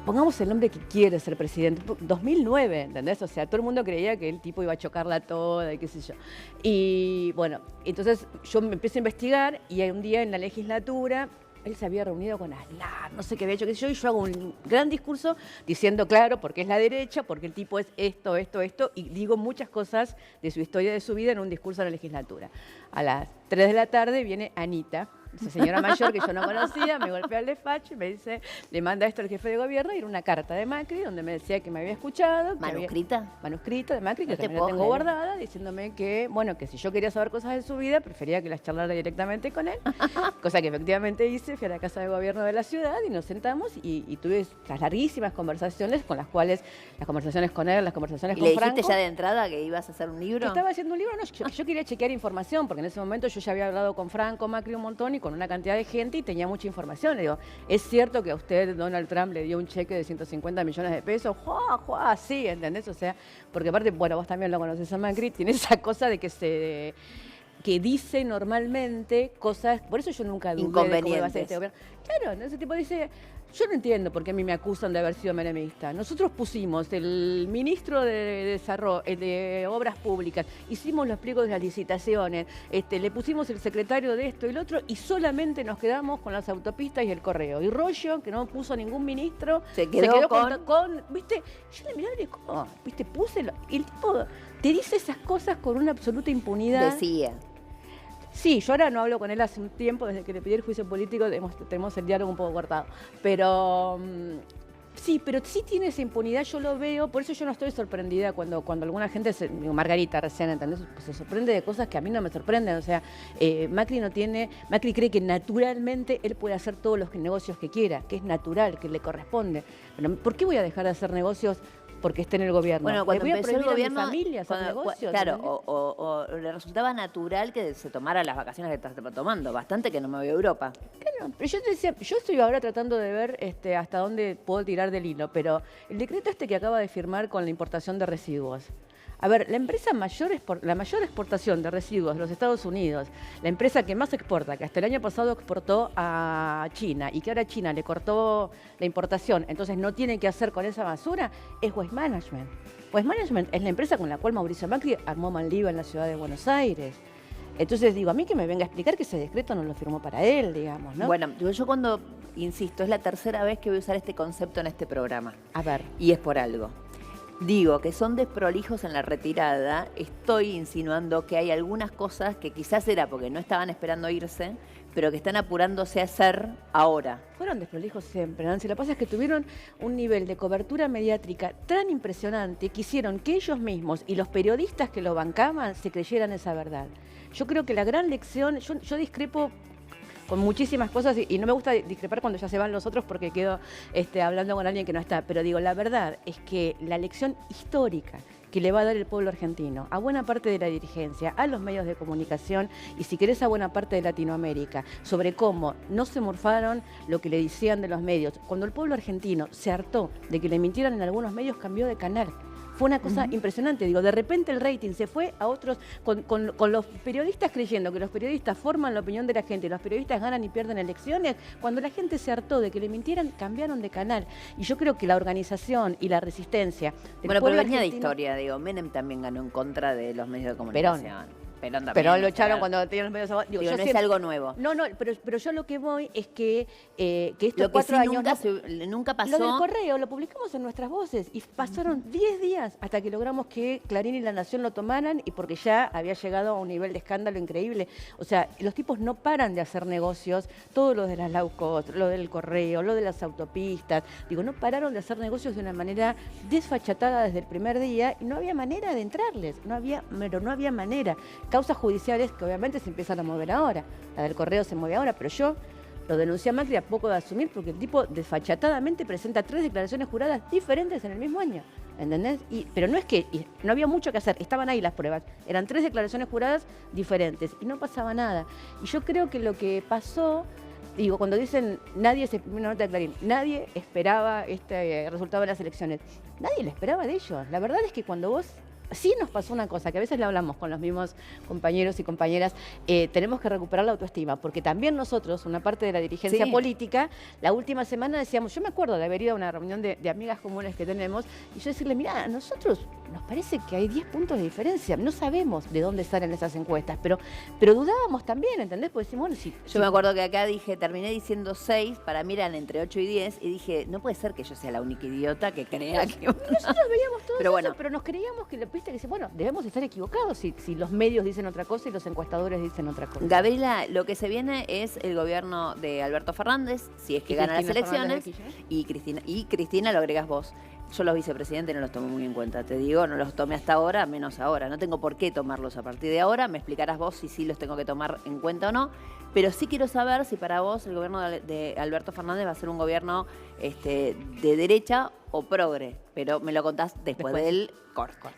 pongamos el hombre que quiere ser presidente. 2009, ¿entendés? O sea, todo el mundo creía que el tipo iba a chocarla toda y qué sé yo. Y bueno, entonces yo me empiezo a investigar y un día en la legislatura él se había reunido con Aznar, no sé qué había hecho, qué sé yo, y yo hago un gran discurso diciendo, claro, porque es la derecha, porque el tipo es esto, y digo muchas cosas de su historia, de su vida en un discurso en la legislatura. A las 3 de la tarde viene Anita, esa señora mayor que yo no conocía, me golpea el despacho y me dice, le manda esto al jefe de gobierno y era una carta de Macri donde me decía que me había escuchado. Manuscrita de Macri, que también la tengo guardada, diciéndome que, bueno, que si yo quería saber cosas de su vida, prefería que las charlara directamente con él, cosa que efectivamente hice. Fui a la Casa de Gobierno de la ciudad y nos sentamos y tuve estas larguísimas conversaciones con las cuales, las conversaciones con él, las conversaciones con Franco. ¿Y le dijiste ya de entrada que ibas a hacer un libro? Que estaba haciendo un libro, no, yo quería chequear información, porque en ese momento yo ya había hablado con Franco, Macri un montón y con una cantidad de gente y tenía mucha información. Le digo, ¿es cierto que a usted Donald Trump le dio un cheque de 150 millones de pesos? ¡Jua! Sí, ¿entendés? O sea, porque aparte, bueno, vos también lo conoces a Macri, tiene esa cosa de que dice normalmente cosas, por eso yo nunca dudé de cómo iba a ser este gobierno. Claro, ese tipo dice, yo no entiendo por qué a mí me acusan de haber sido menemista. Nosotros pusimos el ministro de Desarrollo, de Obras Públicas, hicimos los pliegos de las licitaciones, le pusimos el secretario de esto y el otro, y solamente nos quedamos con las autopistas y el correo. Y Rollo, que no puso ningún ministro, se quedó con ¿viste? Yo le miraba y le digo, ¿viste? El tipo te dice esas cosas con una absoluta impunidad. Decía. Sí, yo ahora no hablo con él hace un tiempo, desde que le pedí el juicio político tenemos el diálogo un poco cortado. Pero sí tiene esa impunidad, yo lo veo, por eso yo no estoy sorprendida cuando alguna gente, Margarita recién, ¿entendés? Pues se sorprende de cosas que a mí no me sorprenden. O sea, Macri cree que naturalmente él puede hacer todos los negocios que quiera, que es natural, que le corresponde. Pero ¿por qué voy a dejar de hacer negocios porque esté en el gobierno? Bueno, cuando empezó el gobierno, a mi familia hacer negocios, claro, o le resultaba natural que se tomara las vacaciones que estaba tomando, bastante que no me voy a Europa. Claro, pero yo te decía, yo estoy ahora tratando de ver hasta dónde puedo tirar del hilo, pero el decreto que acaba de firmar con la importación de residuos. A ver, la mayor exportación de residuos de los Estados Unidos, la empresa que más exporta, que hasta el año pasado exportó a China y que ahora China le cortó la importación, entonces no tienen qué hacer con esa basura, es Waste Management. Waste Management es la empresa con la cual Mauricio Macri armó Maldiva en la ciudad de Buenos Aires. Entonces digo, a mí que me venga a explicar que ese decreto no lo firmó para él, digamos, ¿no? Bueno, yo cuando, insisto, es la tercera vez que voy a usar este concepto en este programa. A ver. Y es por algo. Digo que son desprolijos en la retirada, estoy insinuando que hay algunas cosas que quizás era porque no estaban esperando irse, pero que están apurándose a hacer ahora. Fueron desprolijos siempre, Nancy. Lo que pasa es que tuvieron un nivel de cobertura mediática tan impresionante que hicieron que ellos mismos y los periodistas que lo bancaban se creyeran esa verdad. Yo creo que la gran lección, yo discrepo con muchísimas cosas y no me gusta discrepar cuando ya se van los otros porque quedo hablando con alguien que no está, pero digo, la verdad es que la lección histórica que le va a dar el pueblo argentino a buena parte de la dirigencia, a los medios de comunicación y si querés a buena parte de Latinoamérica, sobre cómo no se morfaron lo que le decían de los medios. Cuando el pueblo argentino se hartó de que le mintieran en algunos medios, cambió de canal. Fue una cosa impresionante, digo, de repente el rating se fue a otros, con los periodistas creyendo que los periodistas forman la opinión de la gente, los periodistas ganan y pierden elecciones. Cuando la gente se hartó de que le mintieran, cambiaron de canal. Y yo creo que la organización y la resistencia del Bueno, pero pueblo venía de argentino- historia, digo, Menem también ganó en contra de los medios de comunicación. Perón también. Pero lo o sea, echaron cuando tenían los medios. Digo, digo, yo no es siempre- algo nuevo. No, pero yo lo que voy es que estos Lo que 4 sí años... nunca Lo del pasó. correo lo publicamos en nuestras voces y pasaron 10 días hasta que logramos que Clarín y La Nación lo tomaran y porque ya había llegado a un nivel de escándalo increíble. O sea, los tipos no paran de hacer negocios, todo lo de las low cost, lo del correo, lo de las autopistas. Digo, no pararon de hacer negocios de una manera desfachatada desde el primer día y no había manera de entrarles, no había manera. Causas judiciales que obviamente se empiezan a mover ahora. La del correo se mueve ahora, pero yo lo denuncié a Macri a poco de asumir porque el tipo desfachatadamente presenta 3 declaraciones juradas diferentes en el mismo año. ¿Entendés? Pero no es que no había mucho que hacer, estaban ahí las pruebas. Eran 3 declaraciones juradas diferentes y no pasaba nada. Y yo creo que lo que pasó, digo, cuando dicen una nota de Clarín, nadie esperaba este resultado de las elecciones. Nadie lo esperaba de ellos. La verdad es que cuando vos... Sí nos pasó una cosa, que a veces le hablamos con los mismos compañeros y compañeras, tenemos que recuperar la autoestima, porque también nosotros, una parte de la dirigencia política, la última semana decíamos, yo me acuerdo de haber ido a una reunión de amigas comunes que tenemos, y yo decirle, mirá, a nosotros nos parece que hay 10 puntos de diferencia, no sabemos de dónde salen esas encuestas, pero dudábamos también, ¿entendés? Porque decimos, bueno, Yo me acuerdo que acá terminé diciendo 6, para mí eran entre 8 y 10, y dije, no puede ser que yo sea la única idiota que crea que... Nosotros veíamos todo Pero eso, bueno. pero nos creíamos que, viste, que dice, bueno, debemos estar equivocados si los medios dicen otra cosa y los encuestadores dicen otra cosa. Gabriela, lo que se viene es el gobierno de Alberto Fernández, si es que Y gana las Cristina Fernández elecciones, de Kirchner. y Cristina lo agregas vos. Yo los vicepresidentes no los tomo muy en cuenta, te digo, no los tomé hasta ahora, menos ahora. No tengo por qué tomarlos a partir de ahora, me explicarás vos si sí los tengo que tomar en cuenta o no, pero sí quiero saber si para vos el gobierno de Alberto Fernández va a ser un gobierno de derecha o progre, pero me lo contás después del corte.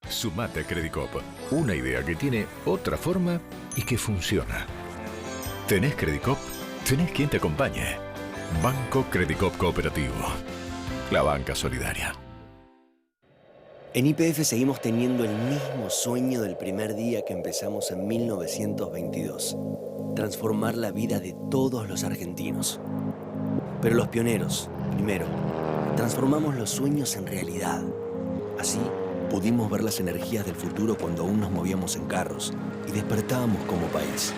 Sumate a Credicop, una idea que tiene otra forma y que funciona. ¿Tenés Credicop? Tenés quien te acompañe. Banco Credicop Cooperativo. La banca solidaria. En YPF seguimos teniendo el mismo sueño del primer día que empezamos en 1922. Transformar la vida de todos los argentinos. Pero los pioneros, primero, transformamos los sueños en realidad. Así, pudimos ver las energías del futuro cuando aún nos movíamos en carros y despertábamos como país.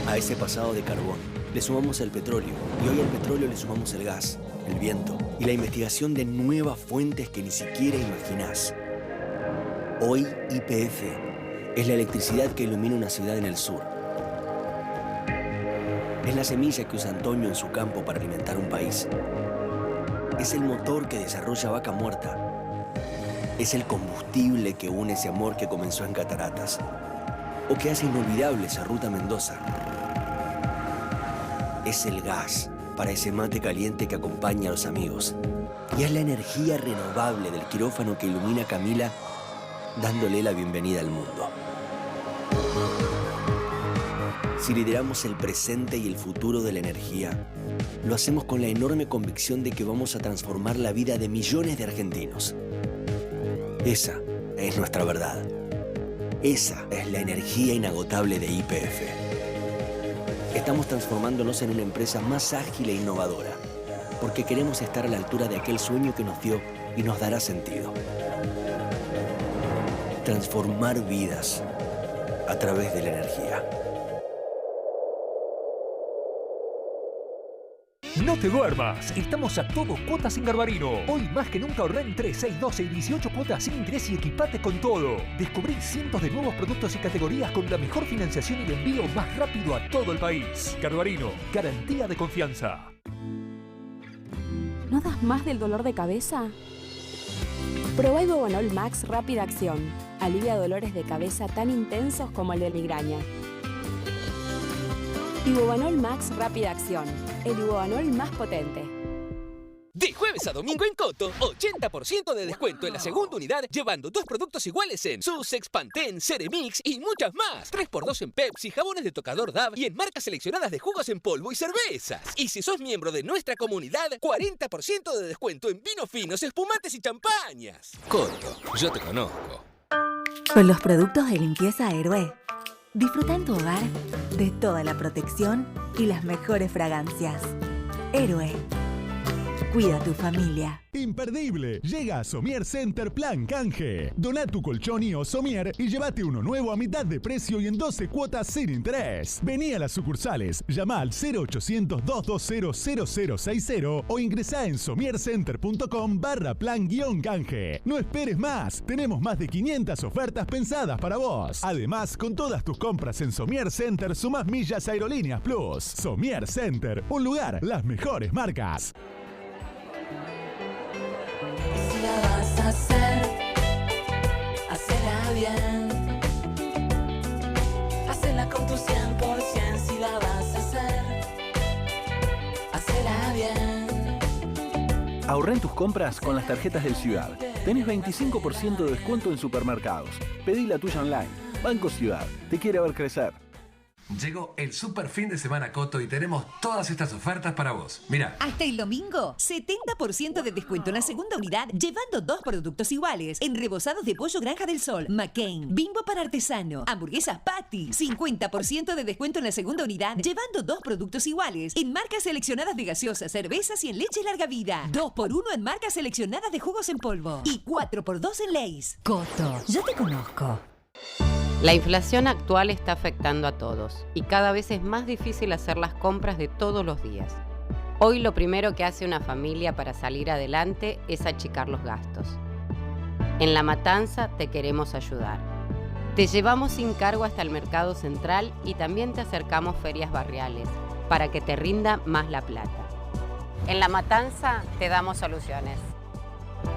A ese pasado de carbón le sumamos el petróleo y hoy al petróleo le sumamos el gas, el viento y la investigación de nuevas fuentes que ni siquiera imaginás. Hoy YPF es la electricidad que ilumina una ciudad en el sur. Es la semilla que usa Antonio en su campo para alimentar un país. Es el motor que desarrolla Vaca Muerta. Es el combustible que une ese amor que comenzó en Cataratas o que hace inolvidable esa ruta a Mendoza. Es el gas para ese mate caliente que acompaña a los amigos. Y es la energía renovable del quirófano que ilumina a Camila, dándole la bienvenida al mundo. Si lideramos el presente y el futuro de la energía, lo hacemos con la enorme convicción de que vamos a transformar la vida de millones de argentinos. Esa es nuestra verdad. Esa es la energía inagotable de YPF. Estamos transformándonos en una empresa más ágil e innovadora, porque queremos estar a la altura de aquel sueño que nos dio y nos dará sentido. Transformar vidas a través de la energía. No te duermas, estamos a todo cuotas en Garbarino. Hoy más que nunca ahorrá en 3, 6, 12 y 18 cuotas sin interés y equipate con todo. Descubrí cientos de nuevos productos y categorías con la mejor financiación y el envío más rápido a todo el país. Garbarino, garantía de confianza. ¿No das más del dolor de cabeza? Probá Ibovanol Max Rápida Acción. Alivia dolores de cabeza tan intensos como el de migraña. Ibovanol Max Rápida Acción. El Ibovanol más potente. De jueves a domingo en Coto, 80% de descuento en la segunda unidad, llevando 2 productos iguales en Sussex, Pantene, Ceremix y muchas más. 3x2 en Pepsi, jabones de tocador Dove y en marcas seleccionadas de jugos en polvo y cervezas. Y si sos miembro de nuestra comunidad, 40% de descuento en vinos finos, espumantes y champañas. Coto, yo te conozco. Con los productos de limpieza Héroe, disfruta en tu hogar de toda la protección y las mejores fragancias. Héroe. Cuida a tu familia. Imperdible. Llega a Somier Center Plan Canje. Doná tu colchón o Somier y llévate uno nuevo a mitad de precio y en 12 cuotas sin interés. Vení a las sucursales, llama al 0800-220-0060 o ingresá en somiercenter.com/plan-canje. No esperes más. Tenemos más de 500 ofertas pensadas para vos. Además, con todas tus compras en Somier Center sumás millas Aerolíneas Plus. Somier Center, un lugar, las mejores marcas. Si la vas a hacer, hacela bien. Hacela con tu 100%. Si la vas a hacer, hacela bien. Ahorrá en tus compras con las tarjetas del Ciudad. Tenés 25% de descuento en supermercados. Pedí la tuya online. Banco Ciudad. Te quiere ver crecer. Llegó el super fin de semana Coto y tenemos todas estas ofertas para vos. Mira. Hasta el domingo, 70% de descuento en la segunda unidad, llevando 2 productos iguales. En rebozados de pollo Granja del Sol, McCain, Bimbo para artesano, hamburguesas Patty. 50% de descuento en la segunda unidad, llevando 2 productos iguales. En marcas seleccionadas de gaseosas, cervezas y en leche larga vida. 2x1 en marcas seleccionadas de jugos en polvo. Y 4x2 en Lay's. Coto, yo te conozco. La inflación actual está afectando a todos y cada vez es más difícil hacer las compras de todos los días. Hoy lo primero que hace una familia para salir adelante es achicar los gastos. En La Matanza te queremos ayudar. Te llevamos sin cargo hasta el mercado central y también te acercamos ferias barriales para que te rinda más la plata. En La Matanza te damos soluciones.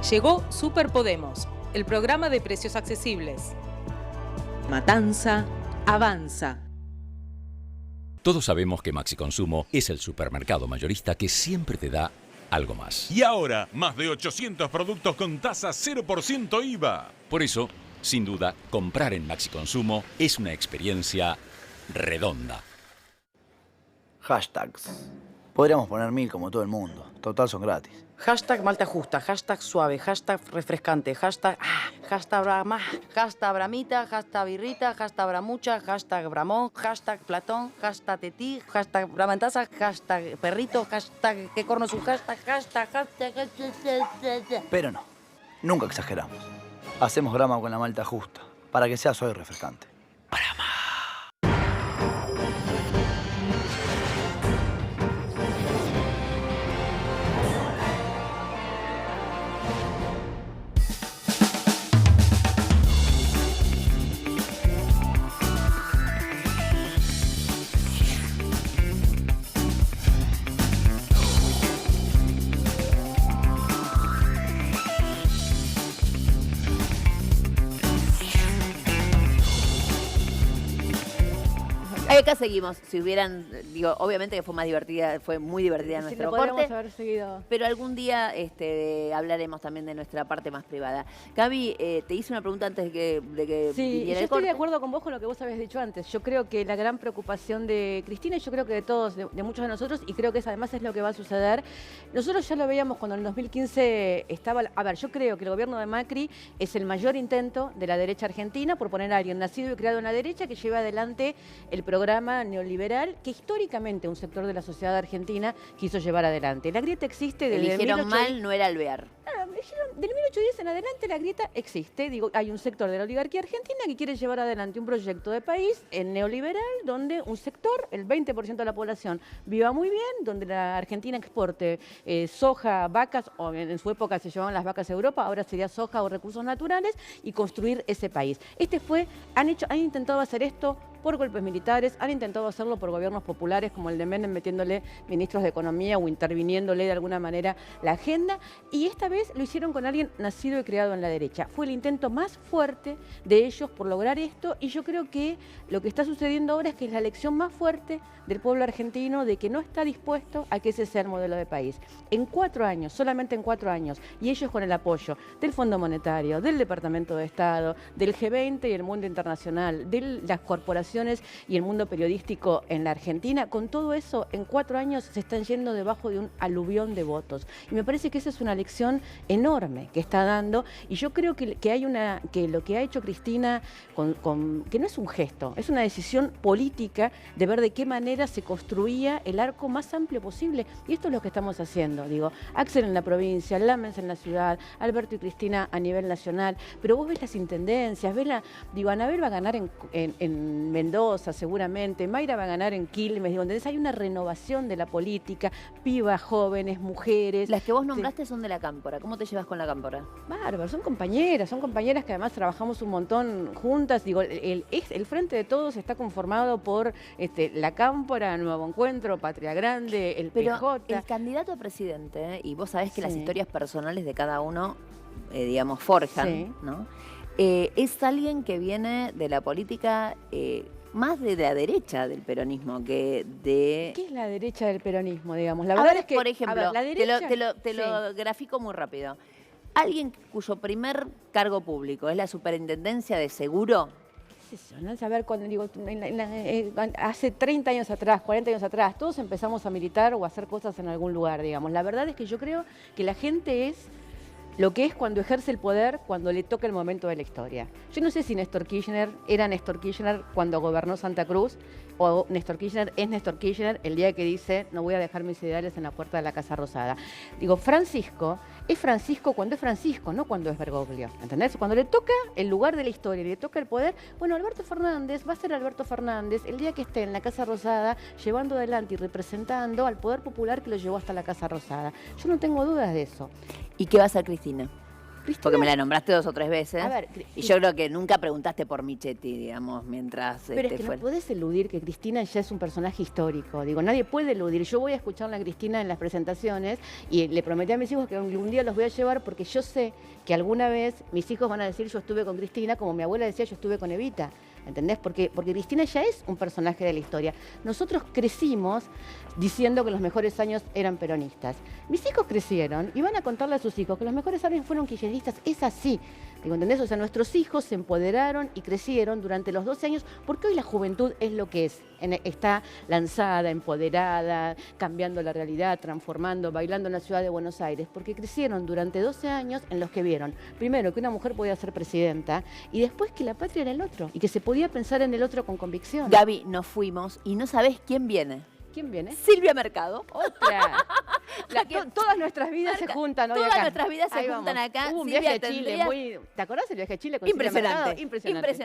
Llegó Super Podemos, el programa de precios accesibles. Matanza avanza. Todos sabemos que Maxi Consumo es el supermercado mayorista que siempre te da algo más. Y ahora, más de 800 productos con tasa 0% IVA. Por eso, sin duda, comprar en Maxi Consumo es una experiencia redonda. Hashtags. Podríamos poner 1000 como todo el mundo. Total, son gratis. Hashtag malta justa, hashtag suave, hashtag refrescante, hashtag brama, hashtag bramita, hashtag birrita, hashtag bramucha, hashtag bramón, hashtag platón, hashtag tetí, hashtag bramantaza, hashtag perrito, hashtag qué corno su hashtag. Pero no, nunca exageramos. Hacemos grama con la malta justa, para que sea suave y refrescante. Acá seguimos. Si hubieran, digo, obviamente que fue más divertida, fue muy divertida nuestro corte. Haber seguido. Pero algún día hablaremos también de nuestra parte más privada. Gaby, te hice una pregunta antes de que viniera yo el corte. estoy de acuerdo con vos con lo que vos habías dicho antes. Yo creo que la gran preocupación de Cristina, y yo creo que de todos, de muchos de nosotros, y creo que además es lo que va a suceder. Nosotros ya lo veíamos cuando en el 2015 estaba... A ver, yo creo que el gobierno de Macri es el mayor intento de la derecha argentina por poner a alguien nacido y criado en la derecha que lleve adelante el programa neoliberal que históricamente un sector de la sociedad argentina quiso llevar adelante. La grieta existe desde Eligieron mal, no era Alvear. dijeron, del 1810 en adelante la grieta existe. Digo, hay un sector de la oligarquía argentina que quiere llevar adelante un proyecto de país neoliberal donde un sector, el 20% de la población, viva muy bien, donde la Argentina exporte soja, vacas, o en su época se llevaban las vacas a Europa, ahora sería soja o recursos naturales, y construir ese país. Han intentado hacer esto por golpes militares, han intentado hacerlo por gobiernos populares como el de Menem, metiéndole ministros de Economía o interviniéndole de alguna manera la agenda, y esta vez lo hicieron con alguien nacido y criado en la derecha. Fue el intento más fuerte de ellos por lograr esto, y yo creo que lo que está sucediendo ahora es que es la lección más fuerte del pueblo argentino de que no está dispuesto a que ese sea el modelo de país. En 4 años, solamente en 4 años, y ellos con el apoyo del Fondo Monetario, del Departamento de Estado, del G20 y el mundo internacional, de las corporaciones y el mundo periodístico en la Argentina, con todo eso, en 4 años se están yendo debajo de un aluvión de votos. Y me parece que esa es una lección enorme que está dando, y yo creo que lo que ha hecho Cristina, que no es un gesto, es una decisión política de ver de qué manera se construía el arco más amplio posible. Y esto es lo que estamos haciendo. Digo, Axel en la provincia, Lamens en la ciudad, Alberto y Cristina a nivel nacional, pero vos ves las intendencias, Anabel va a ganar en Mendoza seguramente, Mayra va a ganar en Quilmes, entonces hay una renovación de la política, pibas, jóvenes, mujeres. Las que vos nombraste son de la Cámpora. ¿Cómo te llevas con la Cámpora? Bárbaro, son compañeras que además trabajamos un montón juntas. Digo, el Frente de Todos está conformado por la Cámpora, Nuevo Encuentro, Patria Grande, el PJ. El candidato a presidente, y vos sabés que las historias personales de cada uno, forjan, ¿no? Es alguien que viene de la política más de la derecha del peronismo que de... ¿Qué es la derecha del peronismo, digamos? La verdad es que, por ejemplo, la derecha, te lo grafico muy rápido. Alguien cuyo primer cargo público es la superintendencia de seguro. ¿Qué es eso? ¿No? Saber cuando digo, hace 30 años atrás, 40 años atrás, todos empezamos a militar o a hacer cosas en algún lugar, digamos. La verdad es que yo creo que la gente es lo que es cuando ejerce el poder, cuando le toca el momento de la historia. Yo no sé si Néstor Kirchner era Néstor Kirchner cuando gobernó Santa Cruz, o Néstor Kirchner es Néstor Kirchner el día que dice no voy a dejar mis ideales en la puerta de la Casa Rosada. Digo, Francisco es Francisco cuando es Francisco, no cuando es Bergoglio, ¿entendés? Cuando le toca el lugar de la historia, le toca el poder, bueno, Alberto Fernández va a ser Alberto Fernández el día que esté en la Casa Rosada llevando adelante y representando al poder popular que lo llevó hasta la Casa Rosada. Yo no tengo dudas de eso. ¿Y qué va a hacer Cristina? Porque me la nombraste 2 o 3 veces. A ver, y yo creo que nunca preguntaste por Michetti, digamos, mientras... Pero es que no podés eludir que Cristina ya es un personaje histórico. Digo, nadie puede eludir. Yo voy a escuchar a Cristina en las presentaciones y le prometí a mis hijos que un día los voy a llevar porque yo sé que alguna vez mis hijos van a decir yo estuve con Cristina, como mi abuela decía yo estuve con Evita. ¿Entendés? Porque Cristina ya es un personaje de la historia. Nosotros crecimos diciendo que los mejores años eran peronistas. Mis hijos crecieron y van a contarle a sus hijos que los mejores años fueron kirchneristas. Es así. Digo, ¿entendés? O sea, nuestros hijos se empoderaron y crecieron durante los 12 años porque hoy la juventud es lo que es. Está lanzada, empoderada, cambiando la realidad, transformando, bailando en la ciudad de Buenos Aires, porque crecieron durante 12 años en los que vieron, primero, que una mujer podía ser presidenta y después que la patria era el otro y que se podía pensar en el otro con convicción. Gaby, nos fuimos y no sabés quién viene. ¿Quién viene? Silvia Mercado. Otra. Todas nuestras vidas se juntan hoy acá. Todas nuestras vidas se juntan acá. Hubo un viaje a Chile ¿te acordás del viaje a Chile con Impresionante. Silvia Mercado? Impresionante.